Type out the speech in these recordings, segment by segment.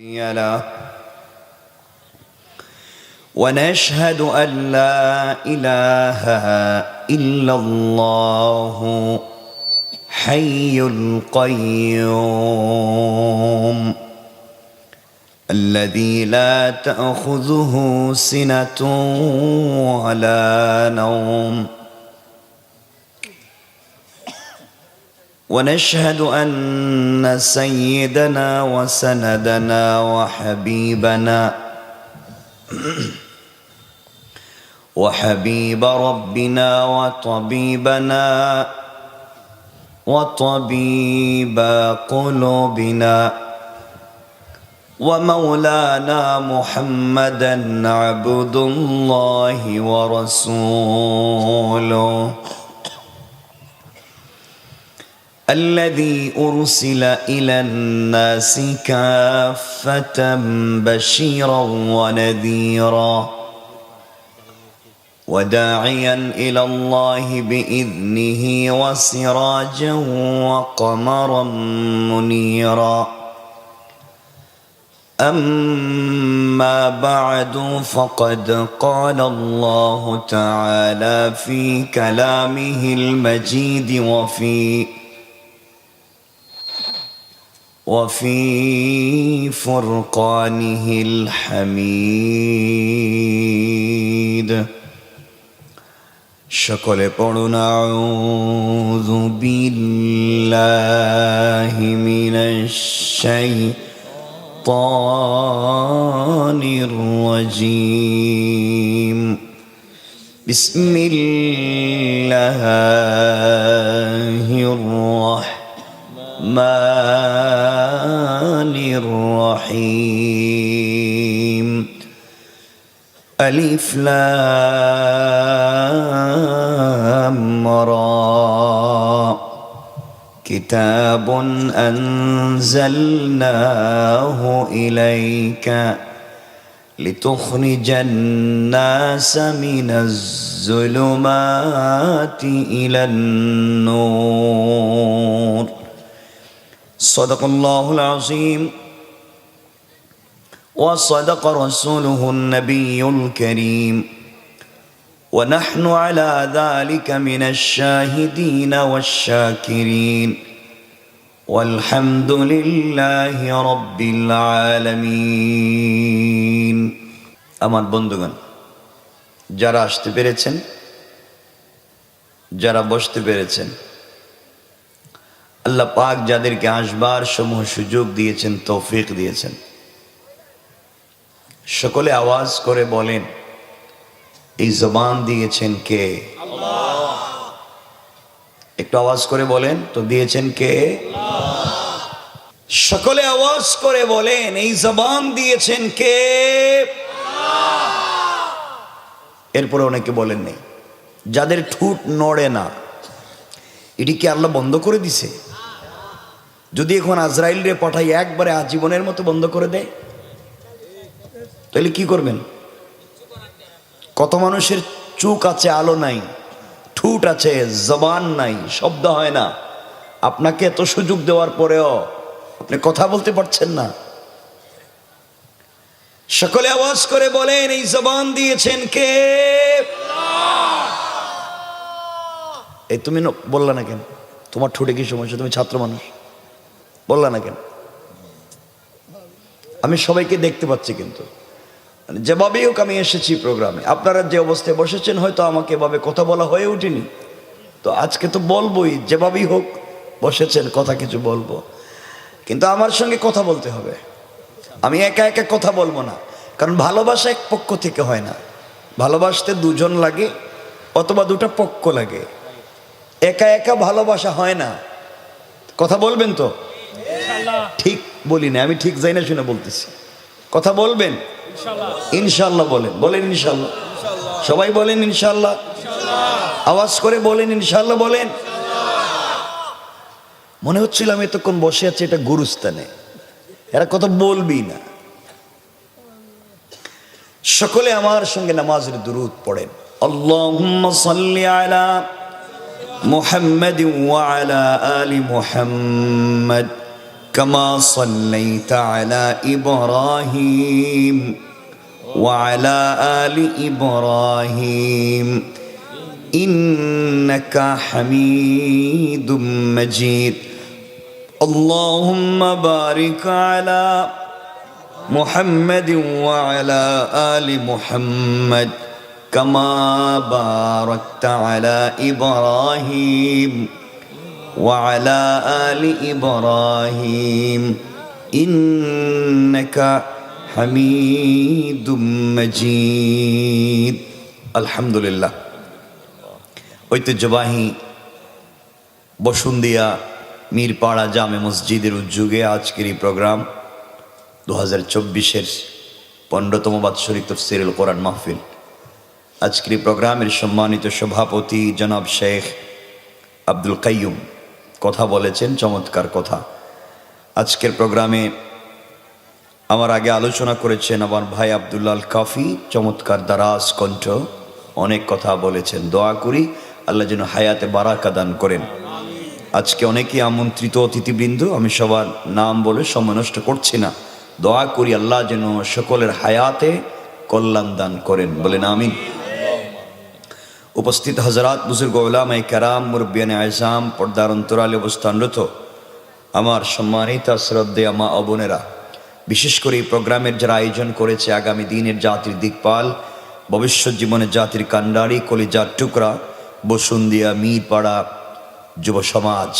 له ونشهد أن لا إله إلا الله حي القيوم الذي لا تأخذه سنة ولا نوم ونشهد أن سيدنا وسندنا وحبيب ربنا وطبيب قلوبنا ومولانا محمدا عبد الله ورسوله الذي أرسل إلى الناس كافة بشيرا ونذيرا وداعيا إلى الله بإذنه وسراجا وقمرا منيرا أما بعد فقد قال الله تعالى في كلامه المجيد وفي فرقانه الحميد সকলে পড়ুন আউযু বিল্লাহি মিনাশ শাইতানির রাজীম বিসমিল্লাহির রাহমানির রহিম ألف لام را كتاب أنزلناه إليك لتخرج الناس من الظلمات إلى النور صدق الله العظيم وصدق رسوله النبي الكريم ونحن على ذلك من الشاهدين والشاكرين والحمد لله رب العالمين আমার বন্ধুগণ যারা আসতে পেরেছেন যারা বসতে পেরেছেন আল্লাহ পাক যাদেরকে আসবার সমূহ সুযোগ দিয়েছেন তৌফিক দিয়েছেন সকলে আওয়াজ করে বলেন এই জবান দিয়েছেন কে? আল্লাহ। একটু আওয়াজ করে বলেন তো দিয়েছেন কে? আল্লাহ। সকলে আওয়াজ করে বলেন এই জবান দিয়েছেন কে? আল্লাহ। এরপরে অনেকে বলেন নেই যাদের ঠোঁট নড়ে না এটি কি আল্লাহ বন্ধ করে দিছে? যদি এখন আজরাইল রে পাঠাই একবারে আজীবনের মতো বন্ধ করে দেয় তাহলে কি করবেন? কত মানুষের চোখ আছে আলো নাই, ঠোঁট আছে জবান নাই, শব্দ হয় না। আপনাকে এত সুযোগ দেওয়ার পরেও আপনি কথা বলতে পারছেন না। সকলে আওয়াজ করে বলেন এই জবান দিয়েছেন কে? এই তুমি বললা না কেন? তোমার ঠোঁটে কি সমস্যা? তুমি ছাত্র মানুষ, বললা না কেন? আমি সবাইকে দেখতে পাচ্ছি, কিন্তু যেভাবেই হোক আমি এসেছি প্রোগ্রামে। আপনারা যে অবস্থায় বসেছেন হয়তো আমাকে এভাবে কথা বলা হয়ে ওঠেনি, তো আজকে তো বলবোই। যেভাবেই হোক বসেছেন, কথা কিছু বলবো, কিন্তু আমার সঙ্গে কথা বলতে হবে। আমি একা একা কথা বলবো না, কারণ ভালোবাসা এক পক্ষ থেকে হয় না। ভালোবাসতে দুজন লাগে অথবা দুটা পক্ষ লাগে, একা একা ভালোবাসা হয় না। কথা বলবেন তো? ঠিক বলি না, আমি ঠিক যাই না শুনে বলতেছি। কথা বলবেন ইনশাল্লাহ? বলেন বলেন ইনশাল্লাহ। সবাই বলেন ইনশাল্লাহ। আওয়াজ করে বলেন ইনশাল্লাহ। বলেন। মনে হচ্ছিল আমি এতক্ষণ বসে আছি এটা গুরুস্থানে, এরা কথা বলবি না। সকলে আমার সঙ্গে নামাজের দুরূদ পড়েন। আল্লাহুম্মা সাল্লি আলা মুহাম্মাদিন ওয়া আলা আলি মুহাম্মাদ كما صليت على إبراهيم وعلى آل إبراهيم إنك حميد مجيد اللهم بارك على محمد وعلى آل محمد كما باركت على إبراهيم وعلى آل إبراهيم إنك حميد مجيد الحمد لله ঐতিহ্যবাহী বসুন্দিয়া মিরপাড়া জামে মসজিদের উদ্যোগে আজকের এই প্রোগ্রাম 2024-এর 15তম বাৎসরিক তাফসীরুল কোরআন মাহফিল। আজকের এই প্রোগ্রামের সম্মানিত সভাপতি জনাব শেখ আব্দুল কাইয়ুম কথা বলেছেন, চমৎকার কথা। আজকের প্রোগ্রামে আমার আগে আলোচনা করেছেন আমার ভাই আব্দুল্লাহ আল কাফি, চমৎকার দারাজ কণ্ঠ, অনেক কথা বলেছেন। দোয়া করি আল্লাহ যেন হায়াতে বারাকা দান করেন। আজকে অনেকেই আমন্ত্রিত অতিথিবৃন্দ, আমি সবার নাম বলে সময় নষ্ট করছি না। দোয়া করি আল্লাহ যেন সকলের হায়াতে কল্যাণ দান করেন, বলেন আমিন। উপস্থিত হযরত বুজুর্গ উলামায়ে কেরাম, মুরব্বিয়ানে আযম, পর্দার অন্তরালে অবস্থানরত আমার সম্মানিত শ্রদ্ধেয় মা ও বোনেরা, বিশেষ করে এই প্রোগ্রামের যারা আয়োজন করেছে, আগামী দিনের জাতির দিকপাল, ভবিষ্যৎ জীবনের জাতির কান্ডারি, কলিজার টুকরা বসুন্দিয়া মিরপাড়া যুব সমাজ,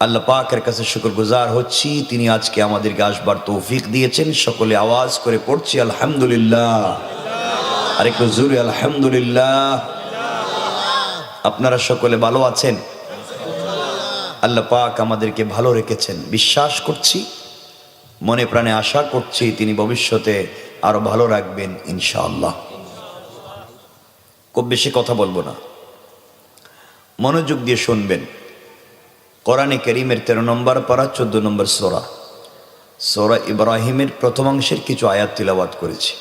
আল্লাহ পাকের কাছে শুকরগুজার হচ্ছি, তিনি আজকে আমাদেরকে আসবার তৌফিক দিয়েছেন। সকলে আওয়াজ করে পড়ছি আলহামদুলিল্লাহ, আরেকটু জোরে আলহামদুলিল্লাহ। আপনারা সকলে ভালো আছেন? আল্লাহ পাক আমাদেরকে ভালো রেখেছেন, বিশ্বাস করছি, মনে প্রাণে আশা করছি তিনি ভবিষ্যতে আরো ভালো রাখবেন ইনশাআল্লাহ। খুব বেশি কথা বলবো না, মনোযোগ দিয়ে শুনবেন। কোরআনে কারীমের 13 নম্বর পারা 14 নম্বর সূরা ইব্রাহিমের প্রথমাংশের কিছু আয়াত তিলাওয়াত করেছি।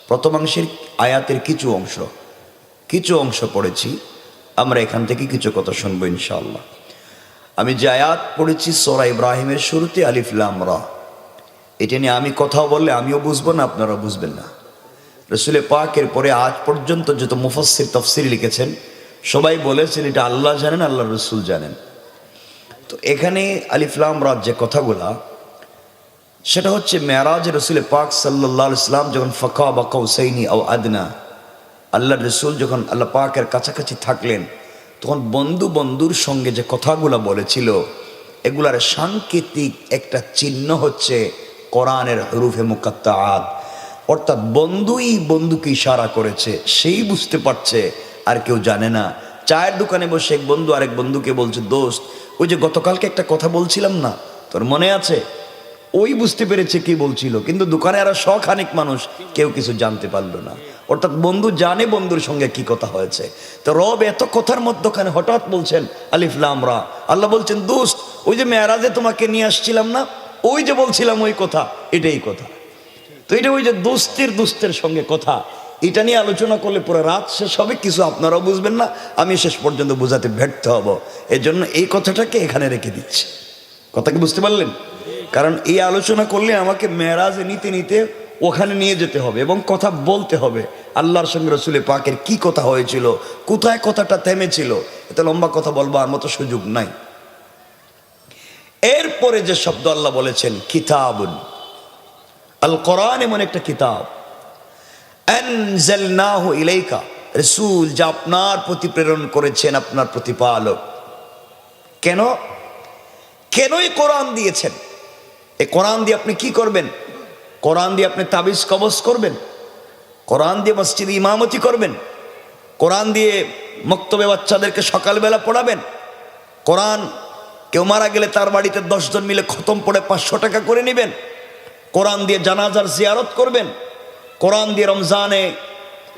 প্রথমাংশের আয়াতের কিছু অংশ পড়েছি। আমরা এখান থেকে কিছু কথা শুনবো ইনশাআল্লাহ। আমি যে আয়াত পড়েছি সূরা ইব্রাহিমের শুরুতে আলিফ লাম রা, এটা নিয়ে আমি কথা বললে আমিও বুঝবো না, আপনারা বুঝবেন না। রাসূল পাকের পরে আজ পর্যন্ত যত মুফাসসির তাফসীর লিখেছেন সবাই বলেছেন এটা আল্লাহ জানেন, আল্লাহর রাসূল জানেন। তো এখানে আলিফ লাম রা যে কথাগুলা, সেটা হচ্ছে মেরাজে রাসূল পাক সাল্লাল্লাহু আলাইহি ওয়াসাল্লাম যখন ফাকাবা কাউসাইনি আও আদনা, আল্লাহর রাসূল যখন আল্লাহ পাকের কাছাকাছি থাকলেন, তখন বন্ধুর সঙ্গে যে কথাগুলো বলেছিল, এগুলার সাংকেতিক একটা চিহ্ন হচ্ছে কোরআনের হরুফে মুকাত্তাআত। অর্থাৎ বন্ধুকে ইশারা করেছে, সেই বুঝতে পারছে, আর কেউ জানে না। চায়ের দোকানে বসে এক বন্ধু আরেক বন্ধুকে বলছে, দোস্ত ওই যে গতকালকে একটা কথা বলছিলাম না, তোর মনে আছে? ওই বুঝতে পেরেছে কি বলছিল, কিন্তু দোকানে আরো শখানেক মানুষ, কেউ কিছু জানতে পারলো না। অর্থাৎ বন্ধু জানে বন্ধুর সঙ্গে কি কথা হয়েছে। তো রব এত কথার মধ্যখানে হঠাৎ বলছেন আলিফ লাম রা। আল্লাহ বলছেন, দোস্ত ওই যে মেরাজে তোমাকে নিয়ে আসছিলাম না, ওই যে বলছিলাম ওই কথা, এটাই কথা। তো এটা ওই যে দোস্তের সঙ্গে কথা, এটা নিয়ে আলোচনা করলে পুরো রাত শেষ হবে, কিছু আপনারাও বুঝবেন না, আমি শেষ পর্যন্ত বোঝাতে ব্যর্থ হব। এর জন্য এই কথাটাকে এখানে রেখে দিচ্ছি। কথা কি বুঝতে পারলেন? কারণ এই আলোচনা করলে আমাকে মেরাজে নিতে ওখানে নিয়ে যেতে হবে এবং কথা বলতে হবে আল্লাহর সঙ্গে রাসূল পাকের কি কথা হয়েছিল, কোথায় কথাটা থেমেছিল। এত লম্বা কথা বলবার মতো সুযোগ নাই। এরপরে যে শব্দ আল্লাহ বলেছেন কিতাবুন, আল কোরআন এমন একটা কিতাব, আনজালনাহু ইলাইকা, রাসূল যা আপনার প্রতি প্রেরণ করেছেন আপনার প্রতিপালক। কেনই কোরআন দিয়েছেন? এই কোরআন দিয়ে আপনি কি করবেন? কোরআন দিয়ে আপনি তাবিজ কবজ করবেন, কোরআন দিয়ে মসজিদে ইমামতি করবেন, কোরআন দিয়ে মক্তবে বাচ্চাদেরকে সকালবেলা পড়াবেন, কোরআন কেউ মারা গেলে তার বাড়িতে 10 জন মিলে খতম পড়ে 500 টাকা করে নেবেন, কোরআন দিয়ে জানাজার জিয়ারত করবেন, কোরআন দিয়ে রমজানে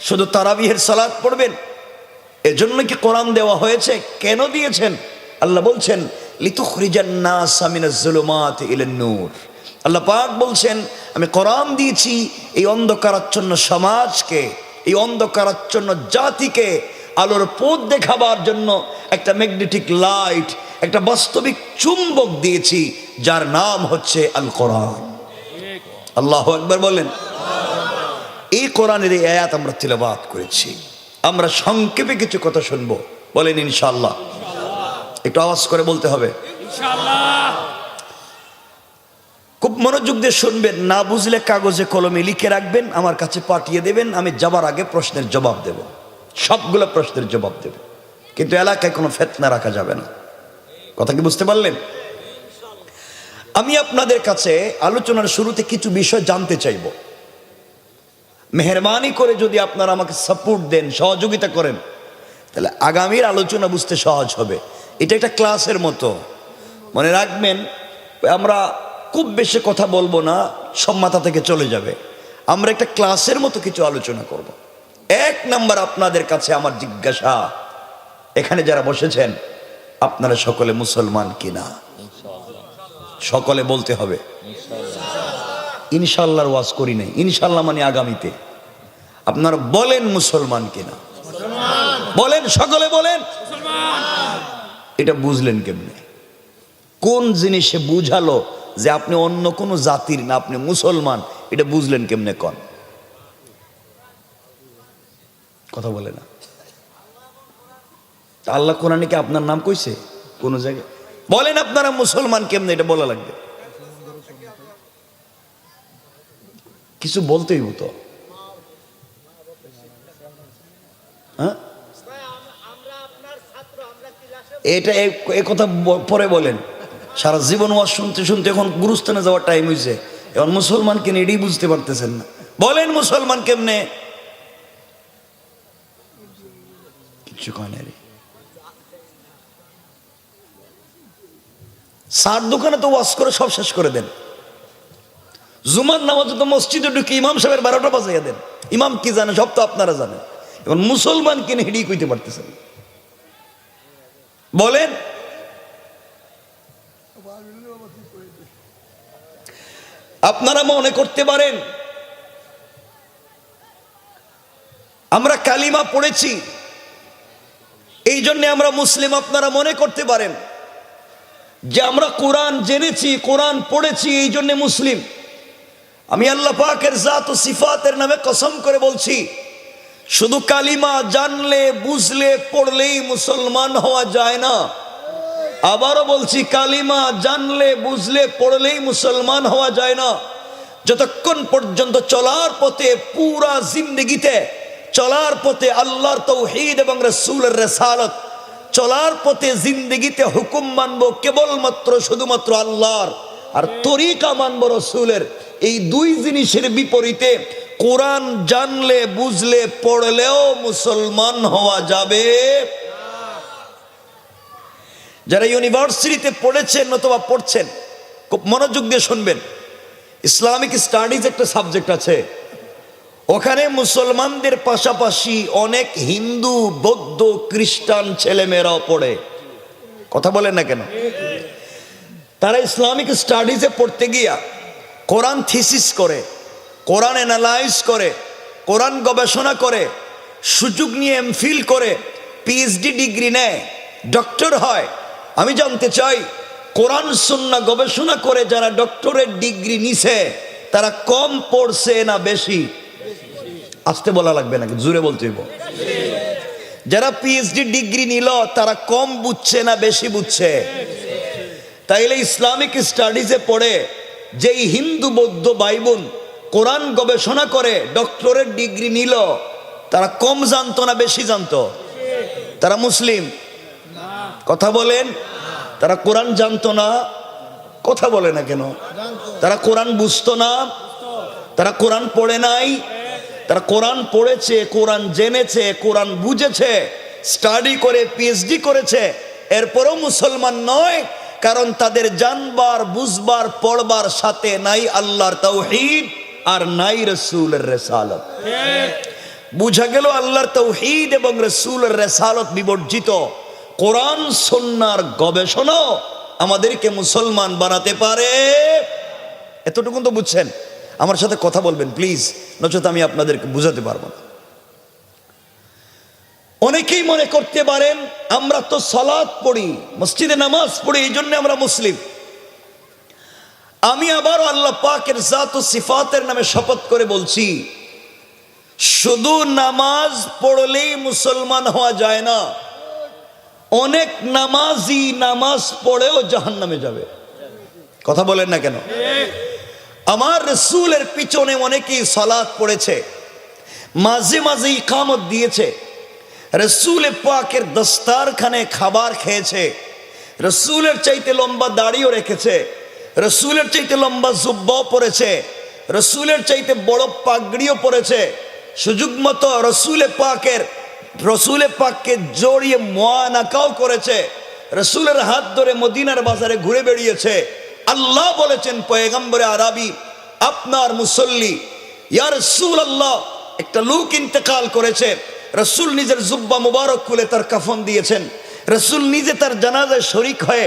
শুধু তারাবিহের সালাত পড়বেন। এজন্য কি কোরআন দেওয়া হয়েছে? কেন দিয়েছেন? আল্লাহ বলছেন লিতুখরিজান নাসা মিনাজ যুলুমাতি ইলান নূর। আল্লাহ পাক বলছেন আমি কোরআন দিয়েছি এই অন্ধকারাচ্ছন্ন সমাজকে, এই অন্ধকারাচ্ছন্ন জাতিকে আলোর পথ দেখাবার জন্য, একটা ম্যাগনেটিক লাইট, একটা বাস্তবিক চুম্বক দিয়েছি, যার নাম হচ্ছে আল কোরআন। আল্লাহু আকবার বলেন। এই কোরআনের এই আয়াত আমরা তিলাওয়াত করেছি। আমরা সংক্ষেপে কিছু কথা শুনবো, বলেন ইনশাআল্লাহ। একটু আওয়াজ করে বলতে হবে ইনশাআল্লাহ। খুব মনোযোগ দিয়ে শুনবেন, না বুঝলে কাগজে কলমে লিখে রাখবেন, আমার কাছে পাঠিয়ে দেবেন। আমি যাবার আগে প্রশ্নের জবাব দেব, সবগুলো প্রশ্নের জবাব দেব, কিন্তু এলাকায় কোনো ফিতনা রাখা যাবে না। কথা কি বুঝতে পারলেন? আমি আপনাদের কাছে আলোচনার শুরুতে কিছু বিষয় জানতে চাইব। মেহেরবানি করে যদি আপনারা আমাকে সাপোর্ট দেন, সহযোগিতা করেন, তাহলে আগামীর আলোচনা বুঝতে সহজ হবে। এটা একটা ক্লাসের মতো, মনে রাখবেন। আমরা খুব বেশি কথা বলবো না, সব মাথা থেকে চলে যাবে। আমরা একটা ক্লাসের মতো কিছু আলোচনা করব। এক নাম্বার, আপনাদের কাছে আমার জিজ্ঞাসা, এখানে যারা বসেছেন আপনারা সকলে মুসলমান কিনা? সকলে বলতে হবে ইনশাআল্লাহর ওয়াজ করি নাই, ইনশাআল্লাহ মানে আগামীতে। আপনারা বলেন মুসলমান কিনা? বলেন, সকলে বলেন। এটা বুঝলেন কেমনে? কোন জিনিসে বুঝালো যে আপনি অন্য কোন জাতির না, আপনি মুসলমান? এটা বুঝলেন কেমনে? কন কথা বলে না। আল্লাহ কোরআনে কি আপনার নাম কইছে কোন জায়গায়? বলেন আপনারা মুসলমান কেমনে, এটা বলা লাগবে। কিছু বলতেই হতো। হ্যাঁ, এটা এই কথা পরে বলেন। সারা জীবন ওয়াজ শুনতে শুনতে এখন গুরুস্থানে যাওয়ার টাইম হয়েছে, এখন মুসলমান কেন এটাই বুঝতে পারতেছেন না। বলেন মুসলমান কেমনে? কিছু কয় না রে। সার দোকানে তো ওয়াজ করে সব শেষ করে দেন। জুমার নামাজ তো মসজিদে ঢুকে ইমাম সাহেবের 12টা বাজাইয়া দেন। ইমাম কি জানে সব তো আপনারা জানেন। এখন মুসলমান কেন হেডি কইতে পারতেছেন? বলেন। আপনারা মনে করতে পারেন আমরা কালিমা পড়েছি এই জন্য আমরা মুসলিম। আপনারা মনে করতে পারেন যে আমরা কোরআন জেনেছি, কোরআন পড়েছি, এই জন্য মুসলিম। আমি আল্লাহ পাকের জাত ও সিফাতের নামে কসম করে বলছি, শুধু কালিমা জানলে, বুঝলে, পড়লেই মুসলমান হওয়া যায় না। আবারও বলছি, কালিমা জানলে, বুঝলে, পড়লেই মুসলমান হওয়া যায় না। যতক্ষণ পর্যন্ত চলার পথে, পুরা জিন্দেগিতে চলার পথে আল্লাহর তাওহীদ এবং রাসূলের রিসালাত, চলার পথে জিন্দেগিতে হুকুম মানবো কেবলমাত্র শুধুমাত্র আল্লাহর, আর তরিকা মানবো রাসূলের। এই দুই জিনিসের বিপরীতে কোরআন জানলে, বুঝলে, পড়লেও মুসলমান হওয়া যাবে। যারা ইউনিভার্সিটিতে পড়েছেন অথবা পড়ছেন, খুব মনোযোগ দিয়ে শুনবেন। ইসলামিক স্টাডিজ একটা সাবজেক্ট আছে, ওখানে মুসলমানদের পাশাপাশি অনেক হিন্দু, বৌদ্ধ, খ্রিস্টান ছেলেমেয়েরাও পড়ে। কথা বলেন না কেন? তারা ইসলামিক স্টাডিজে পড়তে গিয়া কোরআন থিসিস করে, কোরআন অ্যানালাইজ করে, কোরআন গবেষণা করে, সুযোগ নিয়ে এমফিল করে, পিএইচডি ডিগ্রি নেয়, ডক্টর হয়। আমি জানতে চাই, কোরআন সুন্নাহ গবেষণা করে যারা ডক্টরেট ডিগ্রি নিছে তারা কম পড়ছে না বেশি? আস্তে বলা লাগবে নাকি, জোরে বলতে হইব। যারা পিএইচডি ডিগ্রি নিল তারা কম বুঝছে না বেশি বুঝছে? তাইলে ইসলামিক স্টাডিজে পড়ে যেই হিন্দু, বৌদ্ধ ভাই বোন কোরআন গবেষণা করে ডক্টরেট ডিগ্রি নিল, তারা কম জানতো না বেশি জানতো? তারা মুসলিম? কথা বলেন। তারা কোরআন জানতো না? কথা বলে না কেন? তারা কোরআন বুঝতো না? তারা কোরআন পড়ে নাই? তারা কোরআন পড়েছে, কোরআন জেনেছে, কোরআন বুঝেছে, স্টাডি করে পিএইচডি করেছে, এরপরও মুসলমান নয়। কারণ তাদের জানবার, বুঝবার, পড়বার সাথে নাই আল্লাহর তাওহীদ আর নাই রাসূলের রিসালাত। বুঝা গেল আল্লাহর তাওহীদ এবং রাসূলের রিসালাত বিবর্জিত কোরআন সুন্নাহর গবেষণা আমাদেরকে মুসলমান বানাতে পারে। এতটুকু তো বুঝছেন? আমার সাথে কথা বলবেন প্লিজ, নচেত আমি আপনাদেরকে বুঝাতে পারবো না। অনেকেই মনে করতে পারেন আমরা তো সালাত পড়ি, মসজিদে নামাজ পড়ি, এই জন্য আমরা মুসলিম। আমি আবার আল্লাহ পাকের জাত ও সিফাতের নামে শপথ করে বলছি, শুধু নামাজ পড়লেই মুসলমান হওয়া যায় না। অনেক নামাজি নামাজ পড়েও জাহান্নামে যাবে। কথা বলেন না কেন? আমার রাসূলের পিছনে অনেকেই সালাত পড়েছে, মাঝে মাঝে ইকামত দিয়েছে, রাসূল পাকের দস্তারখানে খাবার খেয়েছে, রাসূলের চাইতে লম্বা দাড়িও রেখেছে, রাসূলের চাইতে লম্বা জুব্বাও পরেছে, রাসূলের চাইতে বড় পাগড়িও পরেছে, সুযোগ মতো রাসূল পাককে জড়িয়ে মুআনাকাও করেছে, রাসূলের হাত ধরে মদিনার বাজারে ঘুরে বেরিয়েছে। আল্লাহ বলেছেন পয়গম্বরে আরবি আপনার মুসল্লি, ইয়া রাসূলুল্লাহ, একটা লোক ইন্তেকাল করেছে, রাসূল নিজের জুব্বা মুবারক খুলে তার কাফন দিয়েছেন, রাসূল নিজে তার জানাজায় শরীক হয়ে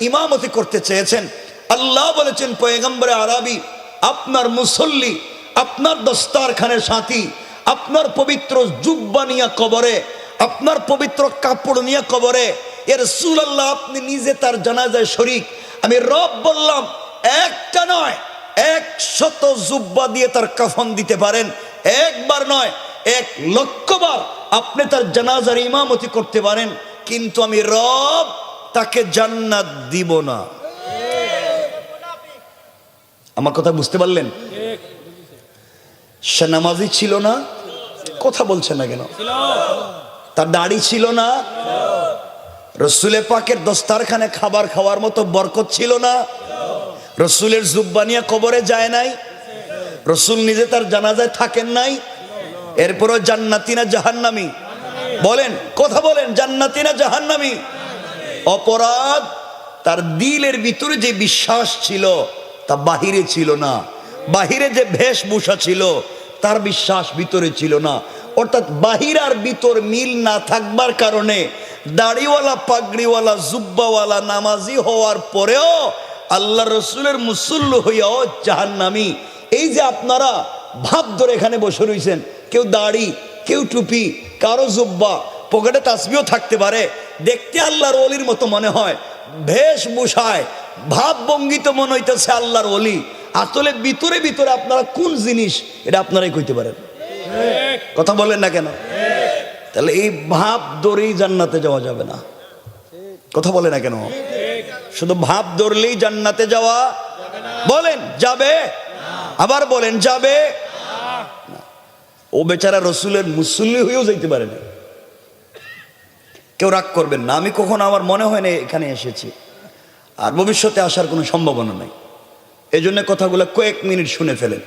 ইমামতি করতে চেয়েছেন। আল্লাহ বলেছেন পয়গম্বরে আরবি আপনার মুসল্লি, আপনার দস্তারখানের সাথী, আপনার পবিত্র জুব্বা নিয়ে কবরে, আপনার পবিত্র কাপড় নিয়ে কবরে, ইয়া রাসূলুল্লাহ আপনি নিজে তার জানাজায় শরীক। আমি রব বললাম একটা নয় 100 জুব্বা দিয়ে তার কাফন দিতে পারেন, একবার নয় 1,00,000 বার আপনি তার জানাজার ইমামতি করতে পারেন, কিন্তু আমি রব তাকে জান্নাত দিব না। আমার কথা বুঝতে পারলেন? সে নামাজি ছিল না, কথা বলছে না কেন? তার দাড়ি ছিল না, রাসূলের পাকের দস্তারখানে খাবার খাওয়ার মতো বরকত ছিল না, রাসূলের জুব্বা নিয়ে কবরে যায় নাই, রাসূল নিজে তার জানাজায় থাকেন নাই, এরপরও জান্নাতি না জাহান্নামী? বলেন, কথা বলেন, জান্নাতি না জাহান্নামী? অপরাধ তার দিলের ভিতরে যে বিশ্বাস ছিল তা বাহিরে ছিল না, বাহিরে যে বেশভূষা ছিল তার বিশ্বাস ভিতরে ছিল না। অর্থাৎ বাহির আর ভিতর মিল না থাকবার কারণে দাড়িওয়ালা পাগড়িওয়ালা জুব্বাওয়ালা নামাজি হওয়ার পরেও আল্লাহ রসুলের মুসল্লি হইয়াও জাহান্নামী। এই যে আপনারা ভাব ধরে এখানে বসে রয়েছেন, কেউ দাড়ি, কেউ টুপি, কারো জুব্বা, পকেটে তাসবিহও থাকতে পারে, দেখতে আল্লাহর ওলির মতো মনে হয়, বেশভূষায় ভাব ভঙ্গিতে মনে হইতেছে আল্লাহর ওলি, আসলে ভিতরে ভিতরে আপনারা কোন জিনিস এটা আপনারাই কইতে পারেন। কথা বলেন না কেন? তাহলে এই ভাব ধরেই জান্নাতে যাওয়া যাবে না। কথা বলে না কেন? শুধু ভাব ধরলেই জান্নাতে যাওয়া বলেন যাবে, আবার বলেন যাবে না। ও বেচারা রসুলের মুসল্লি হয়েও যাইতে পারে না। কেউ রাগ করবেন না, আমি কখনো আমার মনে হয় না এখানে এসেছি, আর ভবিষ্যতে আসার কোনো সম্ভাবনা নাই। এই জন্য কথাগুলো কয়েক মিনিট শুনে ফেলেন।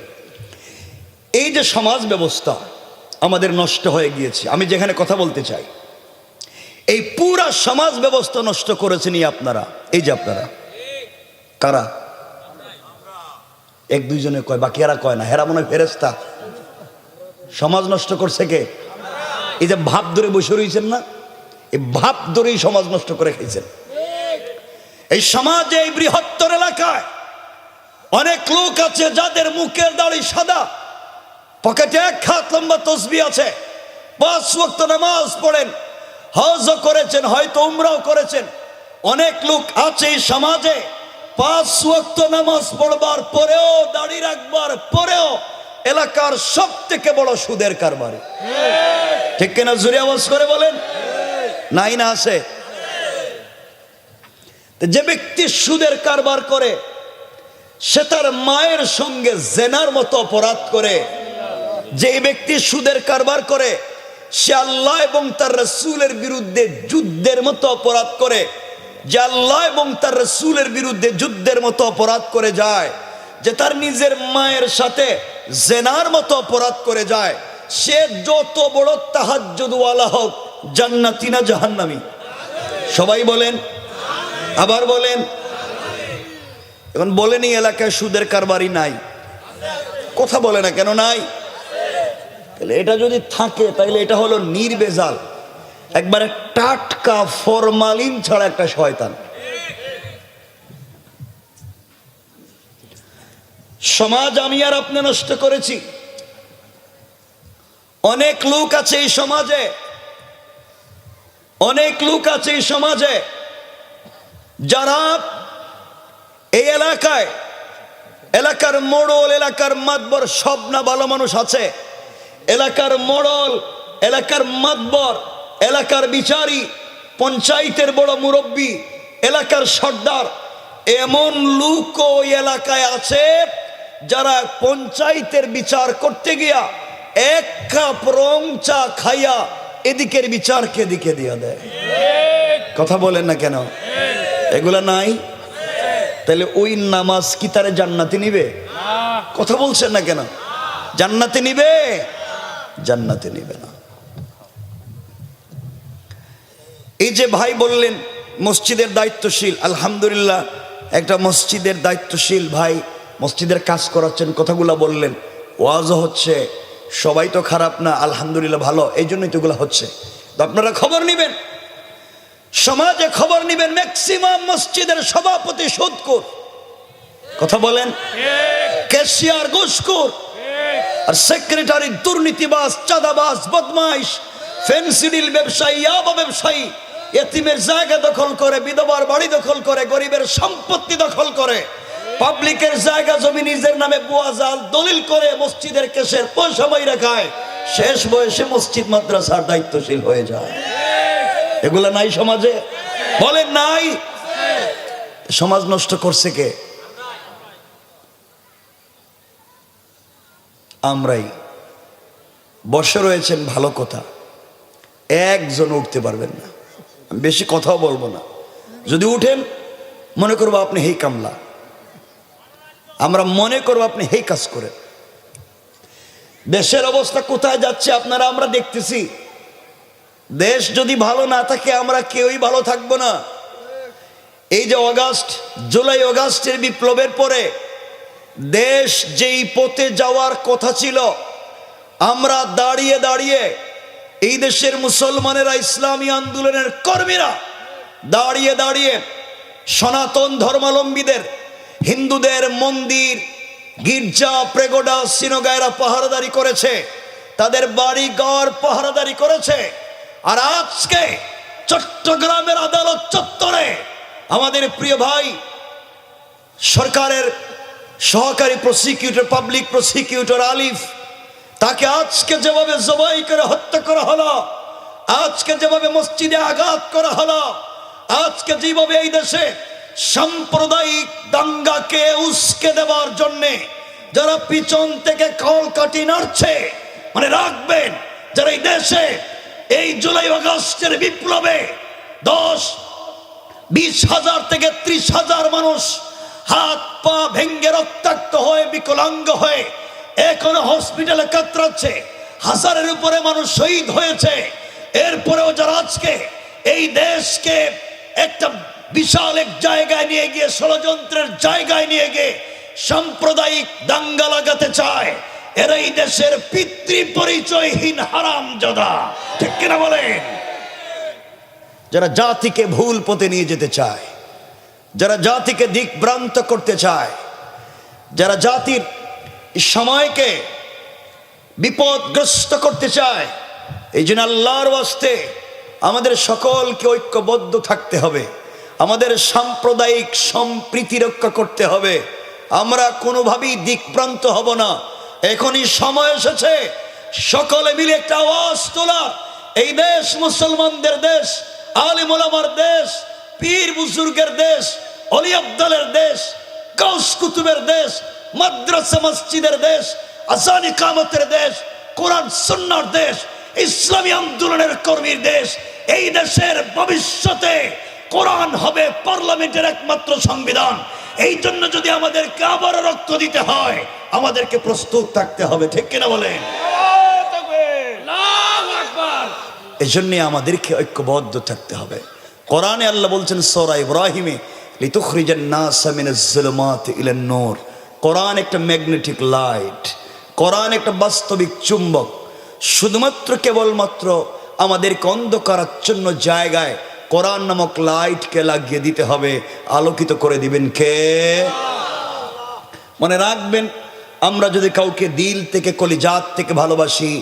এই যে সমাজ ব্যবস্থা আমাদের নষ্ট হয়ে গিয়েছে, আমি যেখানে কথা বলতে চাই, এই পুরা সমাজ ব্যবস্থা নষ্ট করেছেন আপনারা। এই যে আপনারা কারা? এক দুইজনে কয়, বাকি এরা কয় না, হেরা মনে হয় ফেরেশতা। সমাজ নষ্ট করছে কে? এই যে ভাব ধরে বসে রয়েছেন না, এই ভাব ধরেই সমাজ নষ্ট করে খেয়েছেন। এই সমাজে, এই বৃহত্তর এলাকায় অনেক লোক আছে যাদের মুখের দাড়ি সাদা, পকেটে 1 হাত লম্বা তসবিহ আছে, 5 ওয়াক্ত নামাজ পড়েন, হজও করেছেন, হয়তো উমরাও করেছেন। অনেক লোক আছে এই সমাজে 5 ওয়াক্ত নামাজ পড়বার পরেও, দাড়ি রাখবার পরেও এলাকার সব থেকে বড় সুদের কারবারি। ঠিক কিনা? জোরে আওয়াজ করে বলেন। নাই না আছে? যে ব্যক্তি সুদের কারবার করে সে তার মায়ের সঙ্গে জেনার মতো অপরাধ করে। যে ব্যক্তি সুদের কারবার করে সে আল্লাহ এবং তার রাসূলের বিরুদ্ধে যুদ্ধের মতো অপরাধ করে। যে আল্লাহ এবং তার রাসূলের বিরুদ্ধে যুদ্ধের মতো অপরাধ করে যায়, যে তার নিজের মায়ের সাথে জেনার মতো অপরাধ করে যায়, সে যত বড় তাহাজ্জুদওয়ালা হোক, জান্নাতি না জাহান্নামী? সবাই বলেন, আবার বলেন। এখন বলেনি এলাকায় সুদের কারবারি নাই, কথা বলে না কেন? নাই। তাহলে এটা যদি থাকে তাহলে এটা হলো নির্ভেজাল, একবারে টাটকা ফরমালিন ছাড়া একটা শয়তান। সমাজ আমি আর আপনি নষ্ট করেছি। অনেক লোক আছে এই সমাজে অনেক লোক আছে এই সমাজে যারা এই এলাকার মোড়ল, এলাকার মাতবর, সব না ভালো মানুষ আছে। এলাকার মোড়ল, এলাকার মাতবর, এলাকার বিচারী, পঞ্চায়েতের বড় মুরব্বী, এলাকার সর্দার, এমন লোক ওই এলাকায় আছে যারা পঞ্চায়েতের বিচার করতে গিয়া এক কাপ রং চা খাইয়া এদিকের বিচারকে এদিকে দিয়ে দেয়। কথা বলেন না কেন? এগুলা নাই? তাহলে ওই নামাজ কি তারে জান্নাতে নিবে? কথা বলছেন না কেন? জান্নাতে নিবে? জান্নাতে নিবে না। এই যে ভাই বললেন মসজিদের দায়িত্বশীল, আলহামদুলিল্লাহ, একটা মসজিদের দায়িত্বশীল ভাই মসজিদের কাজ করাচ্ছেন, কথাগুলা বললেন, ওয়াজও হচ্ছে, সবাই তো খারাপ না, আলহামদুলিল্লাহ ভালো, এই জন্যই তো এগুলো হচ্ছে। তো আপনারা খবর নিবেন, সমাজে খবর নিবেন, ম্যাক্সিমাম মসজিদের সভাপতি সুদখোর। কথা বলেন? ক্যাশিয়ার ঘুষখোর, আর সেক্রেটারি দুর্নীতিবাজ, চাঁদাবাজ, বদমাইশ, ফেন্সিডিল ব্যবসায়ী, ইয়াবা ব্যবসায়ী, এতিমের জায়গা দখল করে, বিধবার বাড়ি দখল করে, গরিবের সম্পত্তি দখল করে, পাবলিকের জায়গা জমি নিজের নামে বুয়া জাল দলিল করে মসজিদের কেসের পয়সা মাইরা খায়, শেষ বয়সে মসজিদ মাদ্রাসার দায়িত্বশীল হয়ে যায়। এগুলা নাই সমাজে? বলেন নাই? সমাজ নষ্ট করছে কে? আমরাই। বসে রয়েছেন, ভালো কথা, একজন উঠতে পারবেন না। বেশি কথাও বলবো না। যদি উঠেন মনে করবো আপনি হেই কামলা, আমরা মনে করবো আপনি হেই কাজ করেন। দেশের অবস্থা কোথায় যাচ্ছে আপনারা আমরা দেখতেছি। দেশ যদি ভালো না থাকে আমরা কেউই ভালো থাকবো না। এই যে জুলাই অগাস্টের বিপ্লবের পরে দেশ যেই পথে যাওয়ার কথা ছিল, আমরা দাঁড়িয়ে দাঁড়িয়ে এই দেশের মুসলমানেরা, ইসলামী আন্দোলনের কর্মীরা দাঁড়িয়ে দাঁড়িয়ে সনাতন ধর্মাবলম্বীদের, হিন্দুদের মন্দির, গির্জা, প্রেগোডা, সিনোগায়রা পাহারাদারি করেছে, তাদের বাড়ি ঘর পাহারাদারি করেছে। আর আজকে চট্টগ্রামের আদালত চত্বরে আমাদের প্রিয় ভাই সরকারের সহকারী প্রসিকিউটর, পাবলিক প্রসিকিউটর আলিফ, তাকে আজকে যেভাবে জবাই করে হত্যা করা হলো, আজকে যেভাবে মসজিদে আঘাত করা হলো, আজকে যেভাবে এই দেশে সাম্প্রদায়িক দাঙ্গাকে উস্কে দেওয়ার জন্যে যারা পিছন থেকে কলকাঠি নাড়ছে, মানে রাখবেন, যারা এই দেশে এই জুলাই আগস্টের বিপ্লবে 10-20 হাজার থেকে 30 হাজার মানুষ হাত পা ভেঙ্গে রক্তাক্ত হয়ে বিকলাঙ্গ হয়ে এখনো হসপিটালে কাতরাচ্ছে, হাজারের উপরে মানুষ শহীদ হয়েছে। এরপরেও যারা আজকে এই দেশকে একটা বিশাল এক জায়গায় নিয়ে গিয়ে, ষড়যন্ত্রের জায়গায় নিয়ে গিয়ে সাম্প্রদায়িক দাঙ্গা লাগাতে চায়, এরা এই দেশের পিতৃ পরিচয়হীন হারামজাদা। ঠিক কিনা বলেন? যারা জাতিকে ভুল পথে নিয়ে যেতে চায়, যারা জাতিকে দিকভ্রান্ত করতে চায়, যারা জাতির সময়কে বিপদগ্রস্ত করতে চায়, এই জন্য আল্লাহর ওয়াস্তে আমাদের সকলকে ঐক্যবদ্ধ থাকতে হবে, আমাদের সাম্প্রদায়িক সম্প্রীতি রক্ষা করতে হবে। আমরা কোনোভাবেই দিকভ্রান্ত হব না। এখনই সময় এসেছে সকলে মিলে একটা আওয়াজ তোলা। এই দেশ মুসলমানদের দেশ, আলিম ওলামার দেশ, পীর বুজুর্গের দেশ, অলি আব্দালের দেশ, গাউস কুতুবের দেশ, মাদ্রাসা মসজিদের দেশ, আযান ইকামতের দেশ, কোরআন সুন্নাহর দেশ, ইসলামী আন্দোলনের কর্মীর দেশ। এই দেশের ভবিষ্যতে কোরআন হবে পার্লামেন্টের একমাত্র সংবিধান। এই জন্য যদি আমাদেরকে আবার রক্ত দিতে হয়, আমাদেরকে প্রস্তুত থাকতে হবে। ঠিক কিনা বলেন? এই জন্য আমাদেরকে ঐক্যবদ্ধ থাকতে হবে। কোরআনে আল্লাহ বলছেন সূরা ইব্রাহিমে, লিতুখরিজান নাস মিনাজ যুলুমাতি ইলান নূর। কোরআন একটা ম্যাগনেটিক লাইট, কোরআন একটা বাস্তবিক চুম্বক। শুধুমাত্র কেবলমাত্র আমাদেরকে অন্ধকারাচ্ছন্ন জায়গায় কোরআন নামক লাইটকে লাগিয়ে দিতে হবে, আলোকিত করে দিবেন কে? মনে রাখবেন, আমরা যদি কাউকে দিল থেকে, কলিজাত থেকে ভালোবাসি,